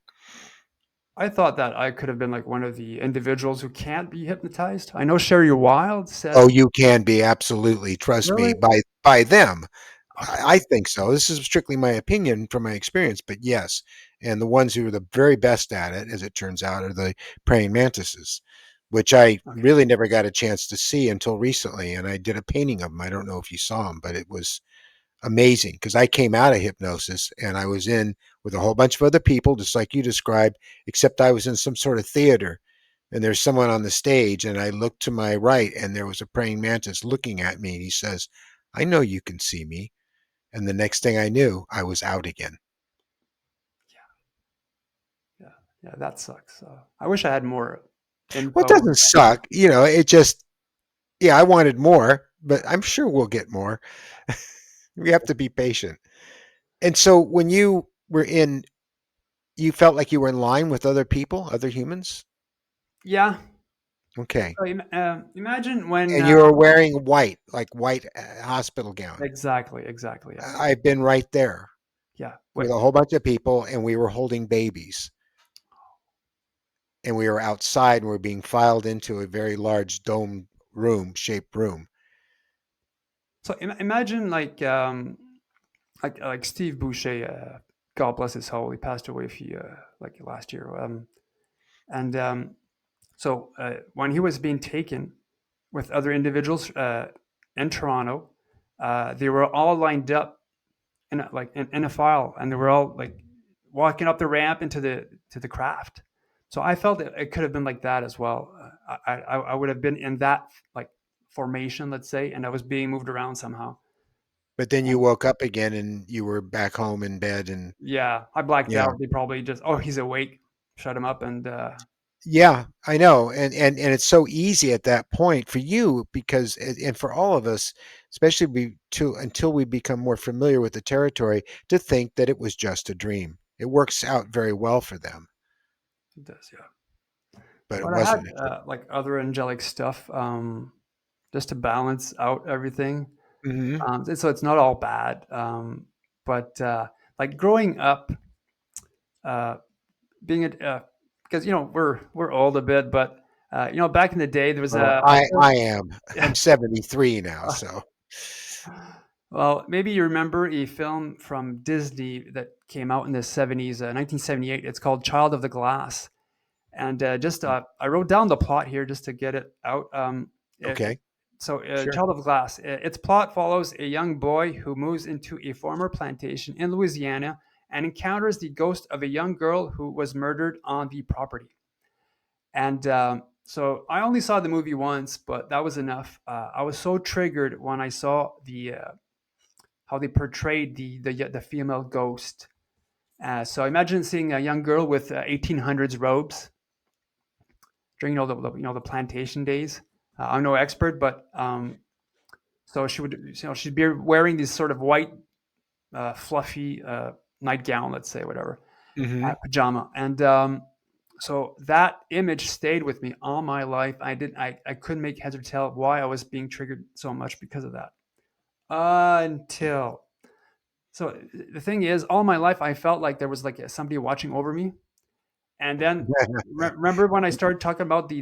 I thought that I could have been like one of the individuals who can't be hypnotized. I know Sherry Wild said,
Oh, you can be, absolutely. Trust
really?
me, by them.
Okay.
I think so. This is strictly my opinion from my experience, but yes. And the ones who are the very best at it, as it turns out, are the praying mantises, which I
Okay.
really never got a chance to see until recently. And I did a painting of them. I don't know if you saw them, but it was amazing because I came out of hypnosis and I was in with a whole bunch of other people, just like you described, except I was in some sort of theater and there's someone on the stage. And I looked to my right and there was a praying mantis looking at me. And he says, "I know you can see me." And the next thing I knew, I was out again.
Yeah. Yeah. That sucks. I wish I had more
Well, it
info.
doesn't suck. It just, yeah, I wanted more, but I'm sure we'll get more. We have to be patient. And so when you were in, you felt like you were in line with other people, other humans?
Yeah.
Okay.
So imagine when
And you were wearing white, like white hospital gown.
exactly, exactly. Yeah.
I've been right there
Yeah.
with
Wait.
a whole bunch of people, and we were holding babies. And we were outside and we were being filed into a very large dome room, shaped room.
So imagine like Steve Boucher, God bless his soul, he passed away like last year. And So when he was being taken with other individuals in Toronto, they were all lined up in a file, and they were all like walking up the ramp into the craft. So I felt it could have been like that as well. I would have been in that like formation, let's say, and I was being moved around somehow.
But then you
And
woke up again and you were back home in bed and
yeah, I blacked
yeah.
out. They probably just, oh, he's awake, shut him up, and
Yeah, I know. And it's so easy at that point for you because and for all of us, especially until we become more familiar with the territory, to think that it was just a dream. It works out very well for them,
it does, yeah.
but it
But I had
wasn't.
like other angelic stuff, just to balance out everything.
Hmm.
So it's not all bad. But like growing up, uh, being because we're old a bit, but back in the day there was
Well,
a
I am.
yeah.
I'm 73 now, so
Well, maybe you remember a film from Disney that came out in the 70s, 1978. It's called Child of the Glass. And just I wrote down the plot here just to get it out. It,
okay, sure.
Child of Glass. Its plot follows a young boy who moves into a former plantation in Louisiana and encounters the ghost of a young girl who was murdered on the property. And so I only saw the movie once, but that was enough. I was so triggered when I saw the how they portrayed the female ghost. So imagine seeing a young girl with 1800s robes during the plantation days. I'm no expert, but so she would she'd be wearing these sort of white fluffy nightgown, let's say, whatever,
Hmm.
pajama, and so that image stayed with me all my life. I couldn't make heads or tail why I was being triggered so much because of that. Until so the thing is, all my life I felt like there was like somebody watching over me. And then remember when I started talking about the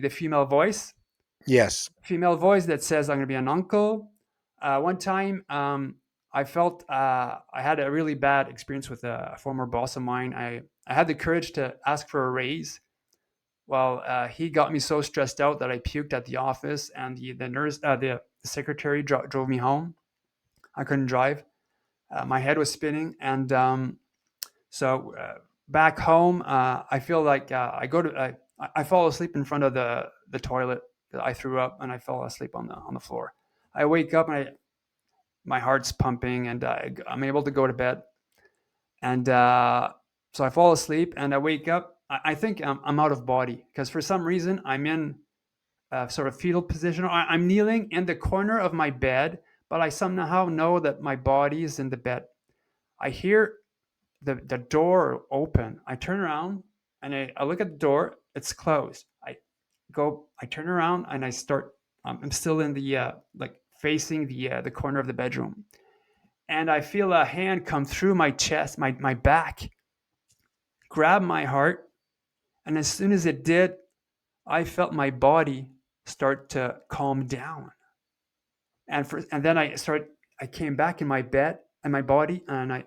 Yes.
female voice that says I'm going to be an uncle. One time, I felt I had a really bad experience with a former boss of mine. I had the courage to ask for a raise. Well, he got me so stressed out that I puked at the office, and the nurse, the secretary, drove me home. I couldn't drive. My head was spinning, and so back home, I feel like I fall asleep in front of the toilet. I threw up and I fell asleep on the floor. I wake up and my heart's pumping and I'm able to go to bed. And so I fall asleep and I wake up. I think I'm out of body because for some reason I'm in a sort of fetal position. I'm kneeling in the corner of my bed, but I somehow know that my body is in the bed. I hear the door open. I turn around and I look at the door. It's closed. I turn around and I start. I'm still in the like facing the corner of the bedroom, and I feel a hand come through my chest, my back, grab my heart, and as soon as it did, I felt my body start to calm down, and then I came back in my bed and my body, and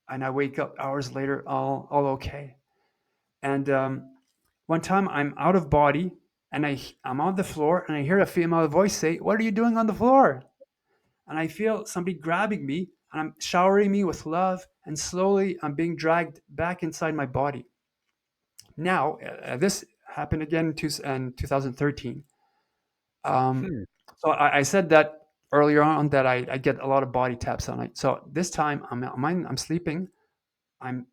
I wake up hours later, all okay. And one time I'm out of body and I'm on the floor and I hear a female voice say, "What are you doing on the floor?" And I feel somebody grabbing me and I'm showering me with love, and slowly I'm being dragged back inside my body. Now, this happened again in 2013. Um,
Hmm.
so I said that earlier on that I get a lot of body taps on it. So this time I'm sleeping. I'm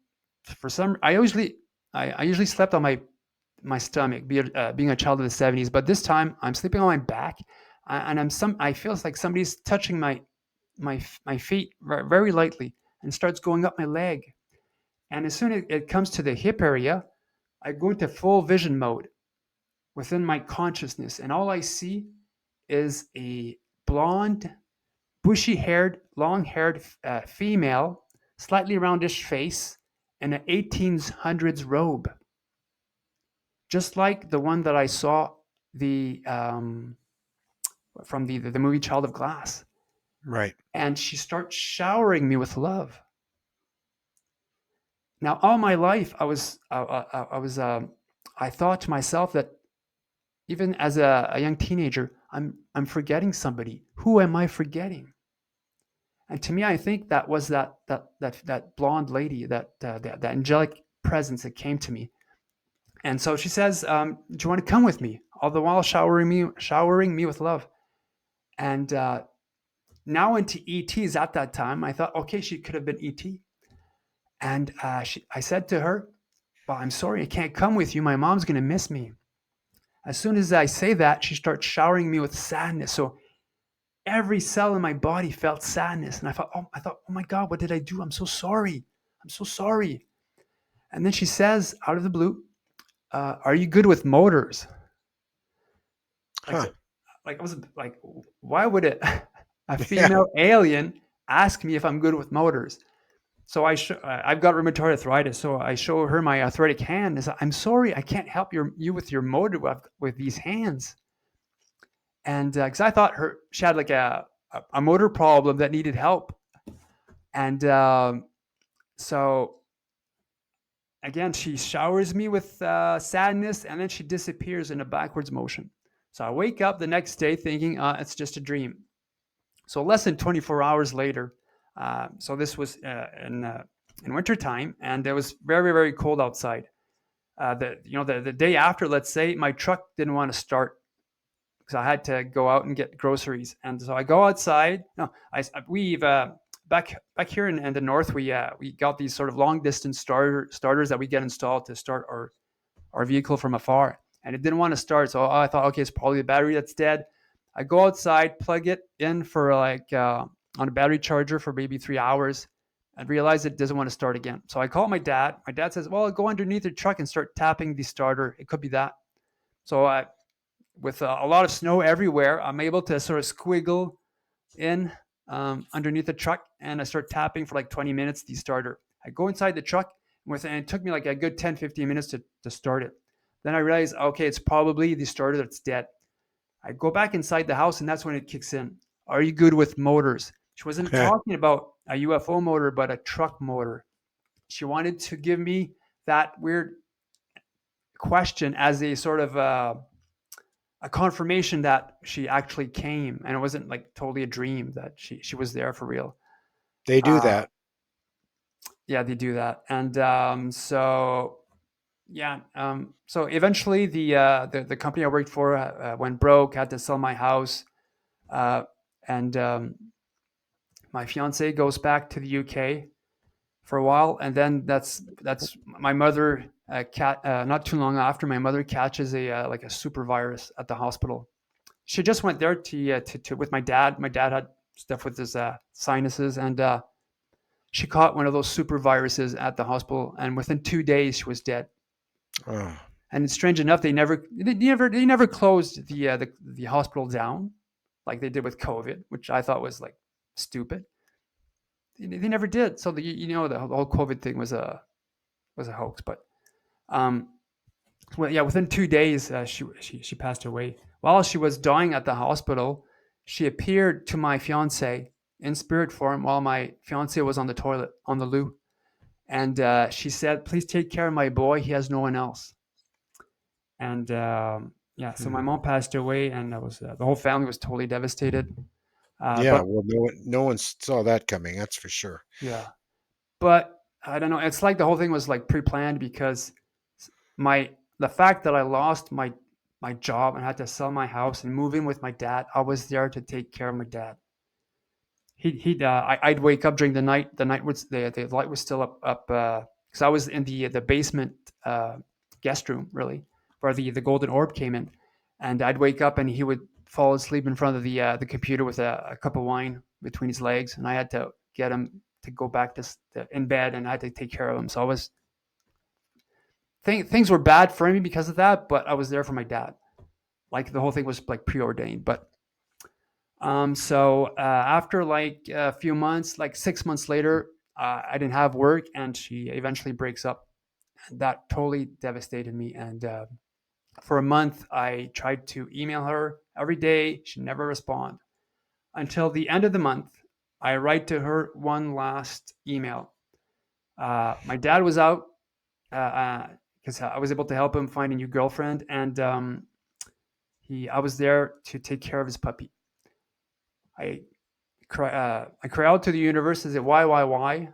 for some I usually slept on my stomach, being a child of the 70s. But this time I'm sleeping on my back, and I feel like somebody's touching my feet very lightly and starts going up my leg. And as soon as it comes to the hip area, I go into full vision mode within my consciousness, and all I see is a blonde, bushy-haired, long-haired female, slightly roundish face, and an 1800s robe, just like the one that I saw the from the movie Child of Glass.
Right.
And she starts showering me with love. Now, all my life, I thought to myself that even as a young teenager, I'm forgetting somebody. Who am I forgetting? And to me, I think that was that blonde lady, that angelic presence that came to me. And so she says, "Do you want to come with me?" All the while showering me with love. And now into ETs at that time, I thought, okay, she could have been ET. And I said to her, "Well, I'm sorry, I can't come with you. My mom's going to miss me." As soon as I say that, she starts showering me with sadness. So every cell in my body felt sadness. And I thought, oh my God, what did I do? I'm so sorry. I'm so sorry. And then she says, out of the blue, "Are you good with motors?" Like,
Huh.
like I was like, why would a
Yeah.
female alien ask me if I'm good with motors? So I've got rheumatoid arthritis, so I show her my arthritic hand. And say, "I'm sorry, I can't help you with your motor with these hands." And because I thought she had like a motor problem that needed help, and so again she showers me with sadness, and then she disappears in a backwards motion. So I wake up the next day thinking it's just a dream. So less than 24 hours later, so this was in wintertime, and it was very, very cold outside. The day after, let's say, my truck didn't want to start because I had to go out and get groceries. And so I go outside. No, we've back here in the north, we got these sort of long distance starters that we get installed to start our vehicle from afar, and it didn't want to start. So I thought, okay, it's probably the battery that's dead. I go outside, plug it in for on a battery charger for maybe 3 hours, and realize it doesn't want to start again. So I call my dad. My dad says, "Well, go underneath the truck and start tapping the starter. It could be that." So with a lot of snow everywhere, I'm able to sort of squiggle in underneath the truck, and I start tapping for like 20 minutes the starter. I go inside the truck, and it took me like a good 10, 15 minutes to start it. Then I realize, okay, it's probably the starter that's dead. I go back inside the house, and that's when it kicks in. Are you good with motors? She wasn't talking about a UFO motor, but a truck motor. She wanted to give me that weird question as a sort of a confirmation that she actually came, and it wasn't like totally a dream, that she was there for real.
They do
Uh,
that.
yeah, they do that, and so yeah, so eventually the company I worked for went broke. Had to sell my house, and my fiance goes back to the UK for a while, and then that's my mother. Not too long after, my mother catches a super virus at the hospital. She just went there to with my dad. My dad had stuff with his sinuses, and she caught one of those super viruses at the hospital, and within 2 days she was dead.
Oh,
And it's strange enough, they never closed the hospital down like they did with COVID, which I thought was like stupid. They never did. So the whole COVID thing was a hoax. But um, well, yeah, within 2 days, she passed away. While she was dying at the hospital, she appeared to my fiance in spirit form while my fiance was on the toilet on the loo, and she said, "Please take care of my boy. He has no one else." And yeah, so my
hmm.
mom passed away, and that was the whole family was totally devastated.
Yeah.
But
Well, no one saw that coming. That's for sure.
yeah, but I don't know. It's like the whole thing was like pre-planned because my the fact that I lost my job and had to sell my house and move in with my dad, I was there to take care of my dad. I'd wake up during the night. The night was the light was still up because I was in the basement guest room really, where the golden orb came in, and I'd wake up and he would fall asleep in front of the computer with a cup of wine between his legs, and I had to get him to go back to in bed, and I had to take care of him. So I was things were bad for me because of that, but I was there for my dad. Like the whole thing was like preordained. But so after like a few months, like 6 months later, I didn't have work, and she eventually breaks up. And that totally devastated me. And for a month, I tried to email her every day. She never responded until the end of the month. I write to her one last email. My dad was out because I was able to help him find a new girlfriend, and I was there to take care of his puppy. I I cry out to the universe and say, why?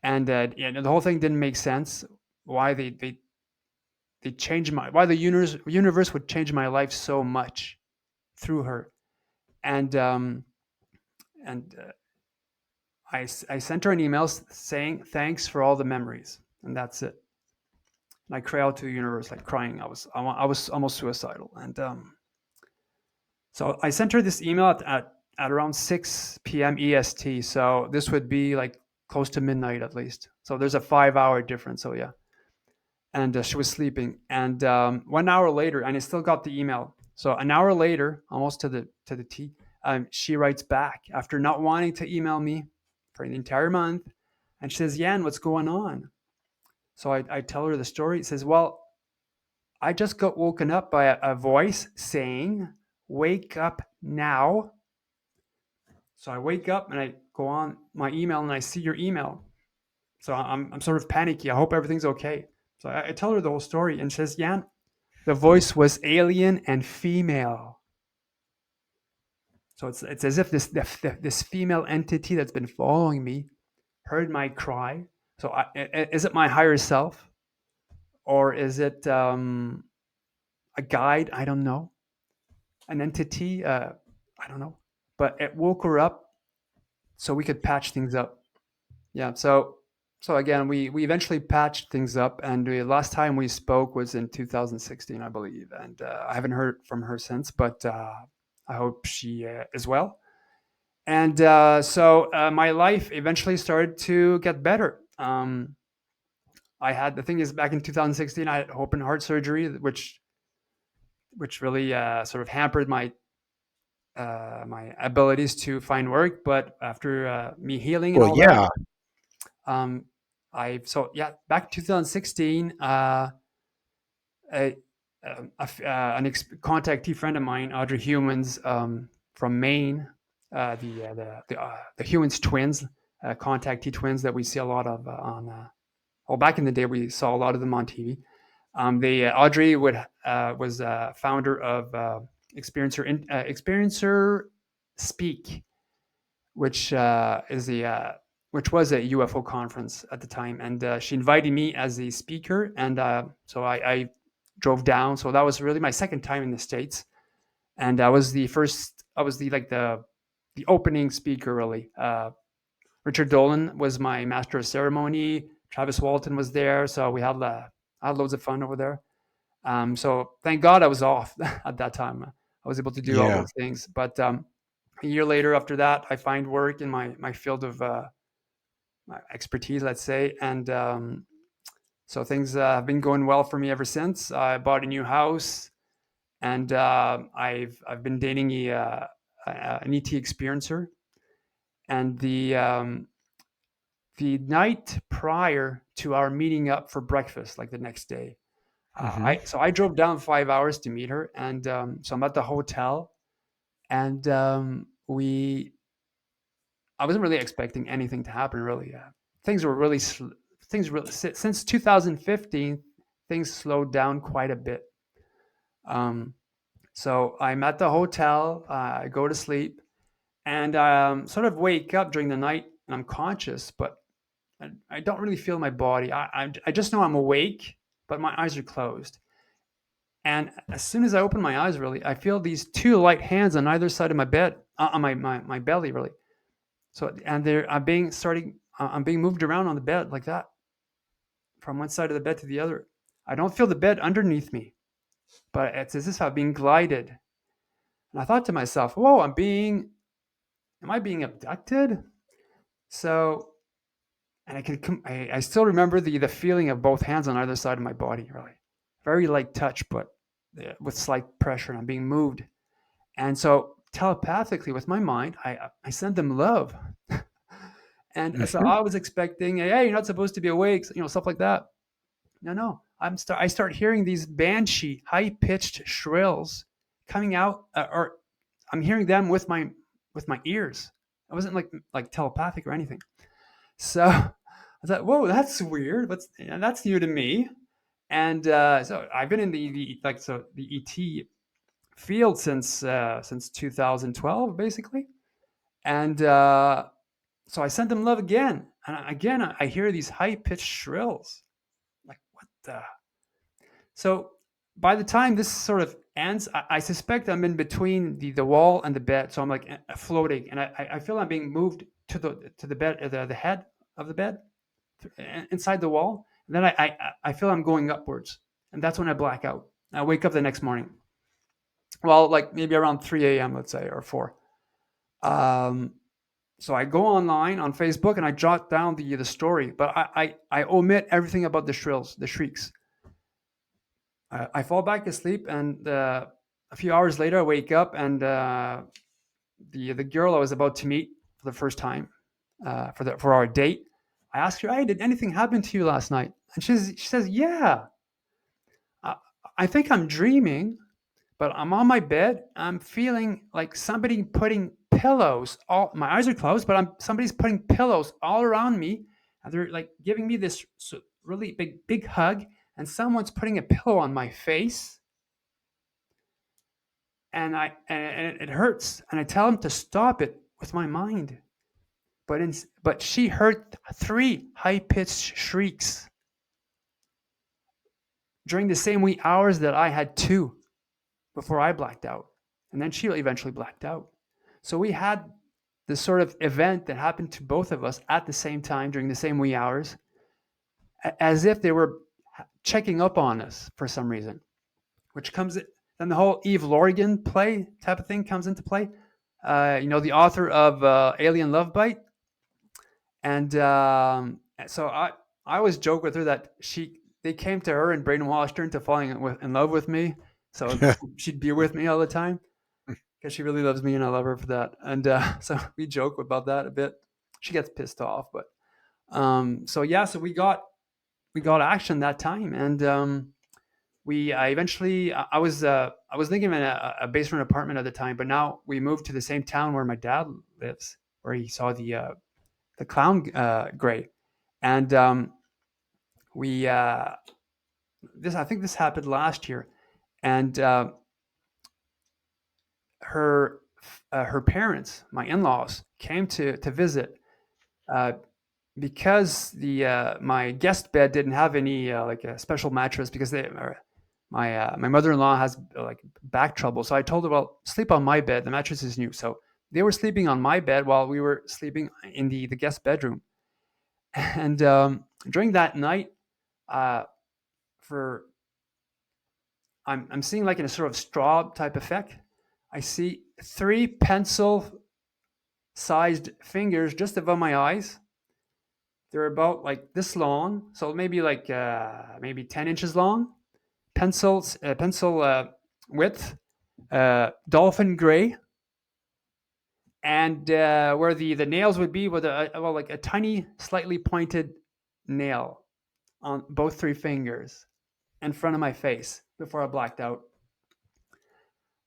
And the whole thing didn't make sense. Why they changed why the universe would change my life so much through her. And and I sent her an email saying thanks for all the memories, and that's it. And I cry out to the universe like crying. I was almost suicidal, and so I sent her this email at around 6 p.m. EST. So this would be like close to midnight at least. So there's a 5 hour difference. So yeah. And she was sleeping. And 1 hour later, and I still got the email. So an hour later, almost to the T, she writes back after not wanting to email me for the entire month. And she says, Yan, what's going on? So I tell her the story. It says, well, I just got woken up by a voice saying, wake up now. So I wake up and I go on my email and I see your email. So I'm sort of panicky. I hope everything's okay. So I tell her the whole story, and she says, Jan, the voice was alien and female. So it's as if this female entity that's been following me heard my cry. So is it my higher self, or is it a guide? I don't know. An entity? I don't know. But it woke her up so we could patch things up. Yeah. So again, we eventually patched things up, and the last time we spoke was in 2016, I believe, and I haven't heard from her since. But I hope she is well. And my life eventually started to get better. I had the thing is back in 2016, I had open heart surgery, which really sort of hampered my abilities to find work. But after me healing and
Well,
all that,
yeah.
um, back in 2016, a, contactee friend of mine, Audrey Humans, from Maine, the Humans twins, contactee twins that we see a lot of on. Well, back in the day, we saw a lot of them on TV. Audrey was founder of Experiencer Speak, which which was a UFO conference at the time, and she invited me as a speaker, and so I drove down. So that was really my second time in the States, and I was the first. I was the opening speaker, really. Richard Dolan was my master of ceremony. Travis Walton was there, so we had I had loads of fun over there. So thank God I was off at that time. I was able to do all
Yeah.
those things. But a year later, after that, I find work in my field of my expertise, let's say, and so things have been going well for me ever since. I bought a new house, and I've been dating an ET experiencer, and the night prior to our meeting up for breakfast, like the next day,
Hmm.
I drove down 5 hours to meet her, and so I'm at the hotel, and we I wasn't really expecting anything to happen. Really, things were really things really since 2015 things slowed down quite a bit. Um, so I'm at the hotel. I go to sleep, and sort of wake up during the night, and I'm conscious, but I don't really feel my body. I just know I'm awake, but my eyes are closed. And as soon as I open my eyes, really, I feel these two light hands on either side of my bed, on my belly, really. So, and I'm being moved around on the bed like that, from one side of the bed to the other. I don't feel the bed underneath me, but it's as if I'm being glided. And I thought to myself, "Whoa, am I being abducted?" So, and I still remember the feeling of both hands on either side of my body, really, very light touch, but with slight pressure, and I'm being moved. And so telepathically with my mind, I sent them love. And so
Hmm.
I was expecting, hey, you're not supposed to be awake, stuff like that. No. I start hearing these banshee high pitched shrills coming out, or I'm hearing them with my ears. I wasn't like telepathic or anything. So I thought, whoa, that's weird. That's new to me. And so I've been in the ET field since 2012, basically. And so I sent them love again, and again I hear these high pitched shrills. Like what the? So by the time this sort of ends, I suspect I'm in between the wall and the bed. So I'm like floating, and I feel I'm being moved to the bed, the head of the bed inside the wall. And then I feel I'm going upwards, and that's when I black out. I wake up the next morning. Well, like maybe around 3 a.m., let's say, or 4. Um, so I go online on Facebook and I jot down the story, but I omit everything about the shrills, the shrieks. I fall back asleep, and a few hours later, I wake up, and the girl I was about to meet for the first time for our date, I asked her, "Hey, did anything happen to you last night?" And she says, "Yeah, I, I think I'm dreaming, but I'm on my bed. I'm feeling like somebody putting pillows. All my eyes are closed, but somebody's putting pillows all around me, and they're like giving me this really big hug. And someone's putting a pillow on my face, and it hurts. And I tell them to stop it with my mind, but she heard 3 high pitched shrieks, during the same wee hours that I had two before I blacked out. And then she eventually blacked out. So we had this sort of event that happened to both of us at the same time during the same wee hours, as if they were checking up on us for some reason, which comes then the whole Eve Lorrigan play type of thing comes into play. The author of Alien Love Bite, and so I always joke with her that they came to her and brainwashed her into falling in love with me, so she'd be with me all the time because she really loves me and I love her for that. And so we joke about that a bit. She gets pissed off, but so we got action that time, and we eventually I was living in a basement apartment at the time, but now we moved to the same town where my dad lives, where he saw the clown gray, and we I think this happened last year, and her parents, my in-laws, came to visit. Because my guest bed didn't have any like a special mattress, because my mother-in-law has like back trouble. So I told her, well, sleep on my bed. The mattress is new. So they were sleeping on my bed while we were sleeping in the guest bedroom. And during that night, for I'm seeing like in a sort of straw type effect. I see 3 pencil-sized fingers just above my eyes. They're about like this long, so maybe like maybe 10 inches long. Pencil width, dolphin gray, and where the nails would be with like a tiny, slightly pointed nail on both 3 fingers in front of my face before I blacked out.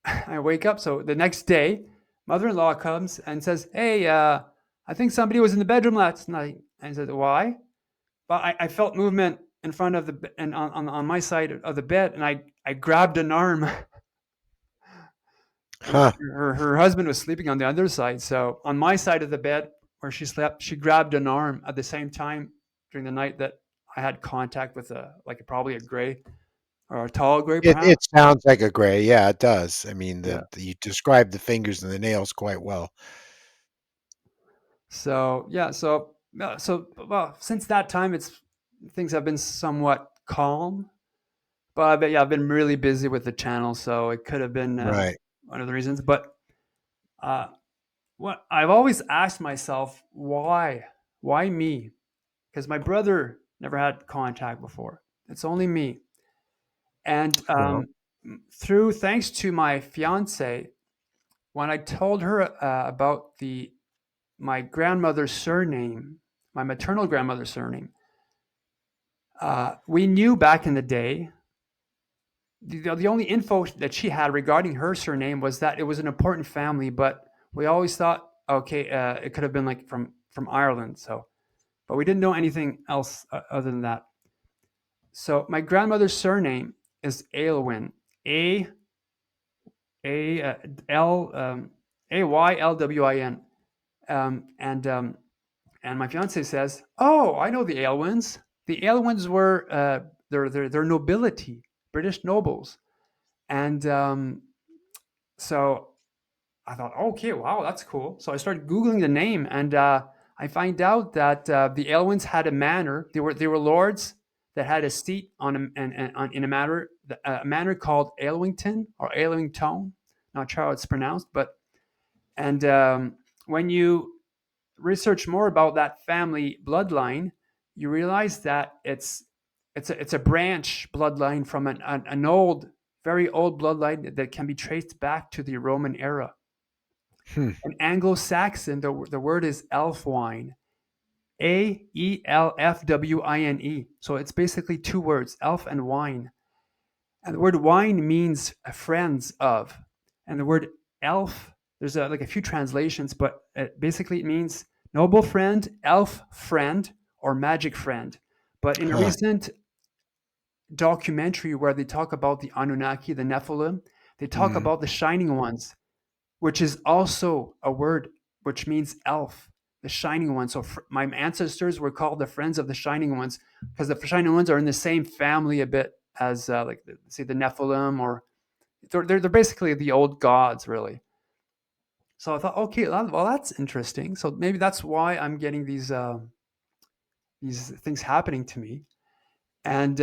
I wake up. So the next day, mother-in-law comes and says, "Hey, I think somebody was in the bedroom last night." And I said, "Why?" But I felt movement in front of and on my side of the bed, and I grabbed an arm.
Huh.
Her husband was sleeping on the other side, so on my side of the bed where she slept, she grabbed an arm at the same time during the night that I had contact with probably a gray or a tall gray,
It
perhaps.
sounds like a gray. Yeah, it does. I mean,
Yeah.
you described the fingers and the nails quite well.
So well, since that time, things have been somewhat calm. But yeah, I've been really busy with the channel, so it could have been
Right.
one of the reasons. But uh, what I've always asked myself, why me? Because my brother never had contact before. It's only me. And
Well,
thanks to my fiance, when I told her about my grandmother's surname, my maternal grandmother's surname, we knew back in the day. The only info that she had regarding her surname was that it was an important family, but we always thought, okay, it could have been like from Ireland. So, but we didn't know anything else other than that. So my grandmother's surname is Aylwin, A A L Aylwin, and my fiance says, "Oh, I know the Aylwins. The Aylwins were their nobility, British nobles." And so I thought, okay, wow, that's cool. So I started Googling the name, and I find out that the Aylwins had a manor. They were lords that had a seat in a manor called Aylwington or Aylwington. Not sure how it's pronounced, but and when you research more about that family bloodline, you realize that it's a branch bloodline from an old, very old bloodline that can be traced back to the Roman era.
hmm.
In Anglo-Saxon, the word is elfwine, Aelfwine. So it's basically 2 words, elf and wine. And the word wine means friends of. And the word elf, there's like a few translations, but basically it means noble friend, elf friend, or magic friend. But in a
Huh.
recent documentary where they talk about the Anunnaki, the Nephilim, they talk
Mhm.
about the Shining Ones, which is also a word which means elf, the Shining Ones. So my ancestors were called the friends of the Shining Ones because the Shining Ones are in the same family a bit as like say the Nephilim, or they're basically the old gods, really. So I thought, okay, well, that's interesting. So maybe that's why I'm getting these things happening to me. And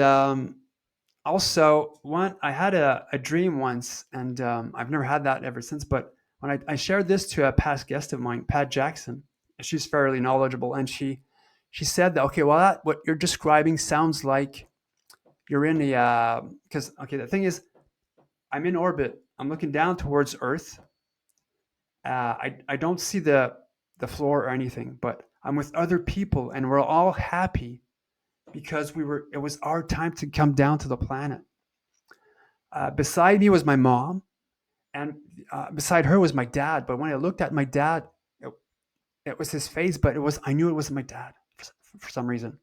also, one, I had a dream once, and I've never had that ever since. But when I shared this to a past guest of mine, Pat Jackson, she's fairly knowledgeable, and she said that, okay, well, what you're describing sounds like you're in a because okay, the thing is, I'm in orbit. I'm looking down towards Earth. I don't see the floor or anything, but I'm with other people, and we're all happy because it was our time to come down to the planet. Beside me was my mom, and beside her was my dad. But when I looked at my dad, it, it was his face, but I knew it wasn't my dad for some reason.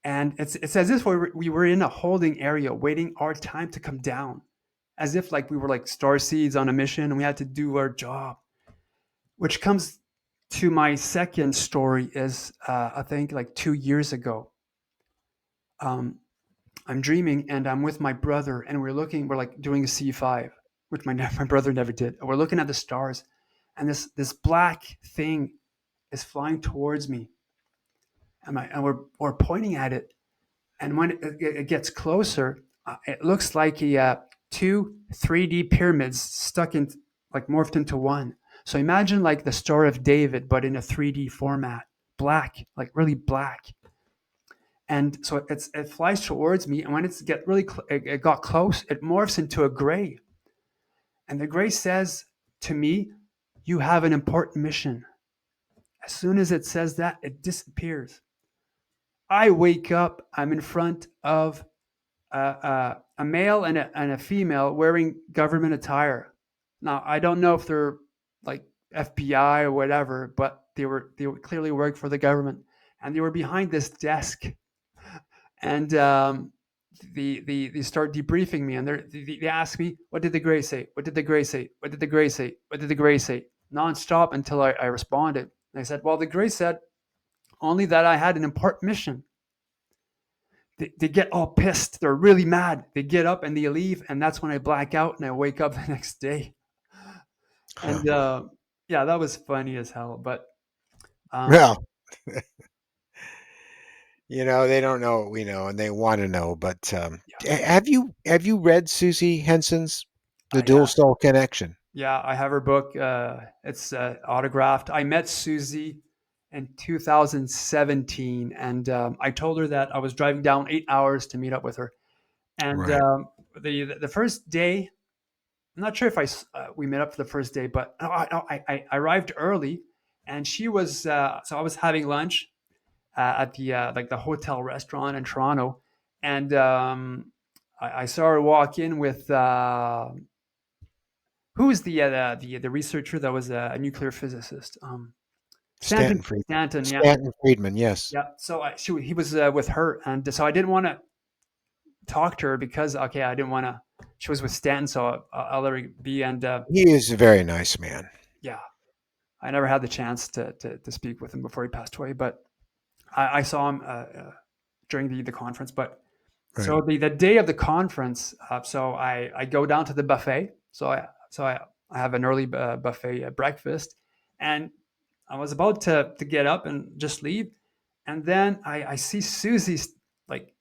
And it's as if we were in a holding area waiting our time to come down, as if like we were like star seeds on a mission and we had to do our job. Which comes to my second story is I think like 2 years ago. Um, I'm dreaming and I'm with my brother and we're like doing a C5, which my brother never did. We're looking at the stars, and this black thing is flying towards me, and we're pointing at it. And when it gets closer, it looks like two 3D pyramids stuck in, like morphed into one. So imagine like the Star of David, but in a 3D format, black, like really black. And so it flies towards me, and when it got close, it morphs into a gray. And the gray says to me, "You have an important mission." As soon as it says that, it disappears. I wake up. I'm in front of a male and a female wearing government attire. Now, I don't know if they're like FBI or whatever, but they were clearly work for the government, and they were behind this desk, and they start debriefing me, and they ask me, "What did the gray say? What did the gray say? What did the gray say? What did the gray say?" Nonstop until I responded. And I said, "Well, the gray said only that I had an important mission." They get all pissed. They're really mad. They get up and they leave, and that's when I black out and I wake up the next day.
Huh.
And yeah, that was funny as hell. But um,
Well, they don't know what we know, and they want to know. But
yeah,
have you read Susie Henson's The Dual
yeah,
Soul Connection?
yeah, I have her book. It's autographed. I met Susie in 2017, and I told her that I was driving down 8 hours to meet up with her. And
Right.
the first day, I'm not sure if we met up for the first day, but no, I arrived early, and she was so I was having lunch at the like the hotel restaurant in Toronto, and I saw her walk in with who was the researcher that was a nuclear physicist,
Stanton Friedman.
Stanton, yeah,
Stanton Friedman, yes.
yeah. So he was with her, and so I didn't want to talk to her because okay, I didn't want to. She was with Stanton, so I'll let her be, and
He is a very nice man.
yeah, I never had the chance to speak with him before he passed away, but I saw him during the conference. But
Right.
so the day of the conference, so I go down to the buffet. So I have an early buffet breakfast, and I was about to get up and just leave, and then I see Susie like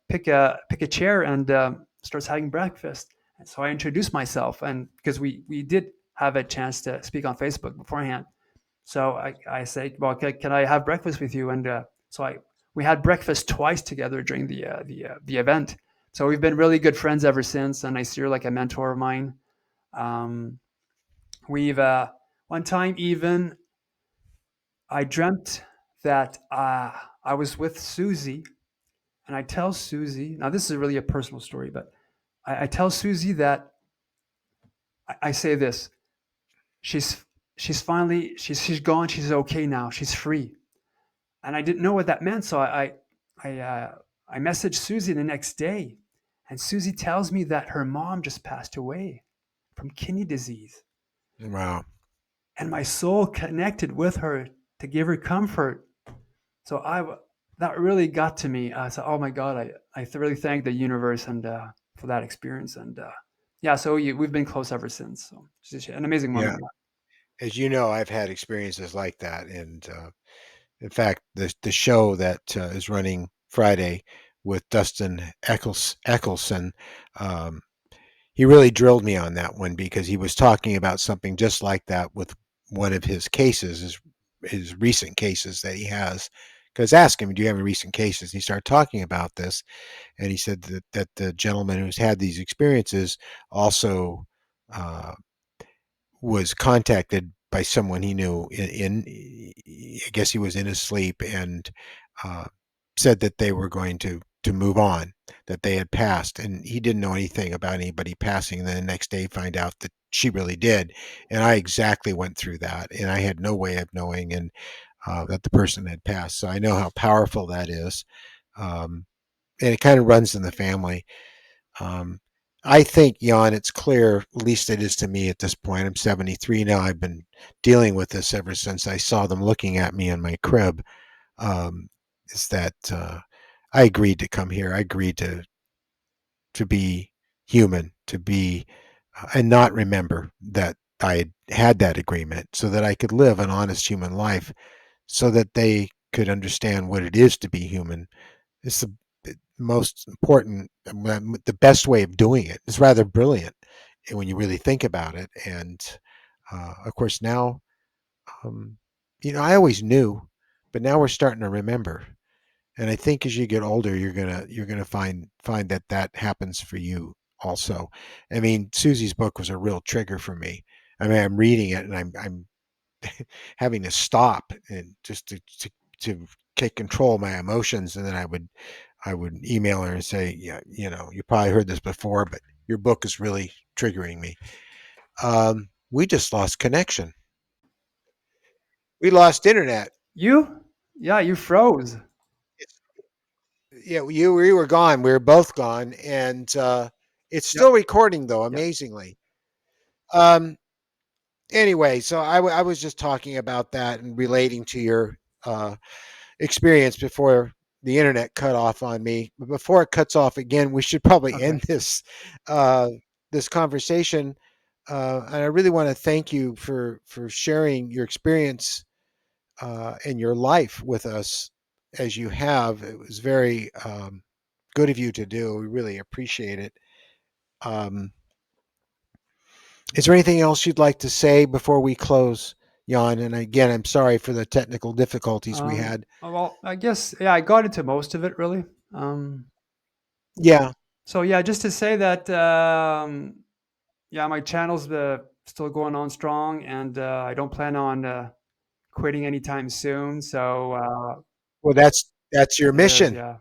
pick a chair and starts having breakfast. And so I introduced myself, and because we did have a chance to speak on Facebook beforehand, so I say, well, can I have breakfast with you? And we had breakfast twice together during the event. So we've been really good friends ever since, and I see her like a mentor of mine. Um, we've one time even I dreamt that I was with Susie, and I tell Susie, now this is really a personal story, but I tell Susie that I say this: she's she's gone, she's okay now, she's free. And I didn't know what that meant. So I messaged Susie the next day, and Susie tells me that her mom just passed away from kidney disease,
Wow.
and my soul connected with her to give her comfort. So that really got to me. I said, "Oh my God!" I really thank the universe and for that experience. And yeah, so we've been close ever since. So it's just an amazing
Yeah.
woman.
As you know, I've had experiences like that. And in fact, the show that is running Friday with Dustin Eccleston, um, he really drilled me on that one because he was talking about something just like that with one of his cases, his recent cases that he has. Because ask him, do you have any recent cases? And he started talking about this, and he said that the gentleman who's had these experiences also uh, was contacted by someone he knew I guess he was in his sleep, and uh, said that they were going to move on, that they had passed, and he didn't know anything about anybody passing. And then the next day find out that she really did. And I exactly went through that, and I had no way of knowing, and that the person had passed. So I know how powerful that is. And it kind of runs in the family. um, I think, Jan, it's clear, at least it is to me at this point. I'm 73 now. I've been dealing with this ever since I saw them looking at me in my crib. Is that I agreed to come here. I agreed to be human, to be, and not remember that I had that agreement, so that I could live an honest human life, so that they could understand what it is to be human. It's the most important, the best way of doing it. It's rather brilliant when you really think about it. And of course, now, um, I always knew, but now we're starting to remember. And I think as you get older, you're gonna find that that happens for you also. I mean, Susie's book was a real trigger for me. I mean, I'm reading it and I'm having to stop and just to take control of my emotions, and then I would email her and say, yeah, you probably heard this before, but your book is really triggering me. We just lost connection. We lost internet.
You? Yeah, you froze.
It's, yeah, we were gone. We were both gone, and it's
Yep.
still recording though,
Yep.
amazingly. Um, anyway, so I was just talking about that and relating to your experience before the internet cut off on me. But before it cuts off again, we should probably
Okay.
end uh, this conversation. And I really want to thank you for sharing your experience and your life with us as you have. It was very good of you to do. We really appreciate it. Um, is there anything else you'd like to say before we close, Jan? And again, I'm sorry for the technical difficulties we had.
Well, I guess yeah, I got into most of it really. Um,
Yeah.
so yeah, just to say that yeah, my channel's still going on strong, and I don't plan on quitting anytime soon. So
Well, that's your
it is,
mission.
yeah,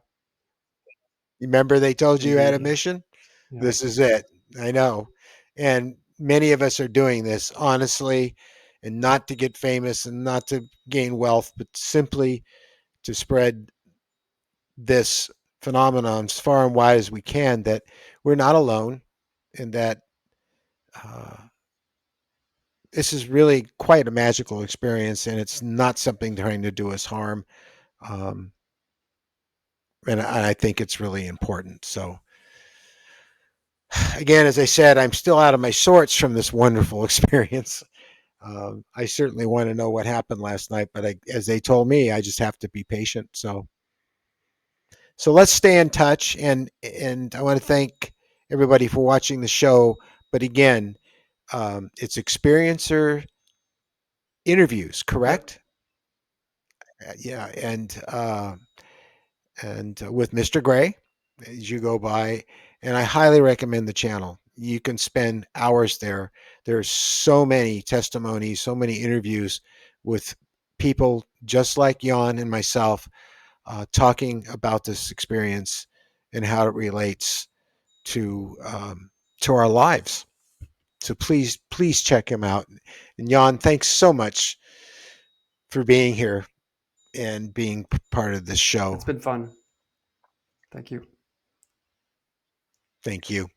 Remember they told you you had a
indeed,
mission?
yeah.
This is it. I know. And many of us are doing this honestly, and not to get famous and not to gain wealth, but simply to spread this phenomenon as far and wide as we can, that we're not alone, and that uh, this is really quite a magical experience, and it's not something trying to do us harm. Um, and I think it's really important. So, again, as I said, I'm still out of my sorts from this wonderful experience. I certainly want to know what happened last night, but as they told me, I just have to be patient. So let's stay in touch, and I want to thank everybody for watching the show. But again, it's experiencer interviews,
Yep.
correct? Yeah, and with Mr. Gray as you go by. And I highly recommend the channel. You can spend hours there. There's so many testimonies, so many interviews with people just like Jan and myself, talking about this experience and how it relates to our lives. So please check him out. And Jan, thanks so much for being here and being part of this show.
It's been fun. Thank you.
Thank you.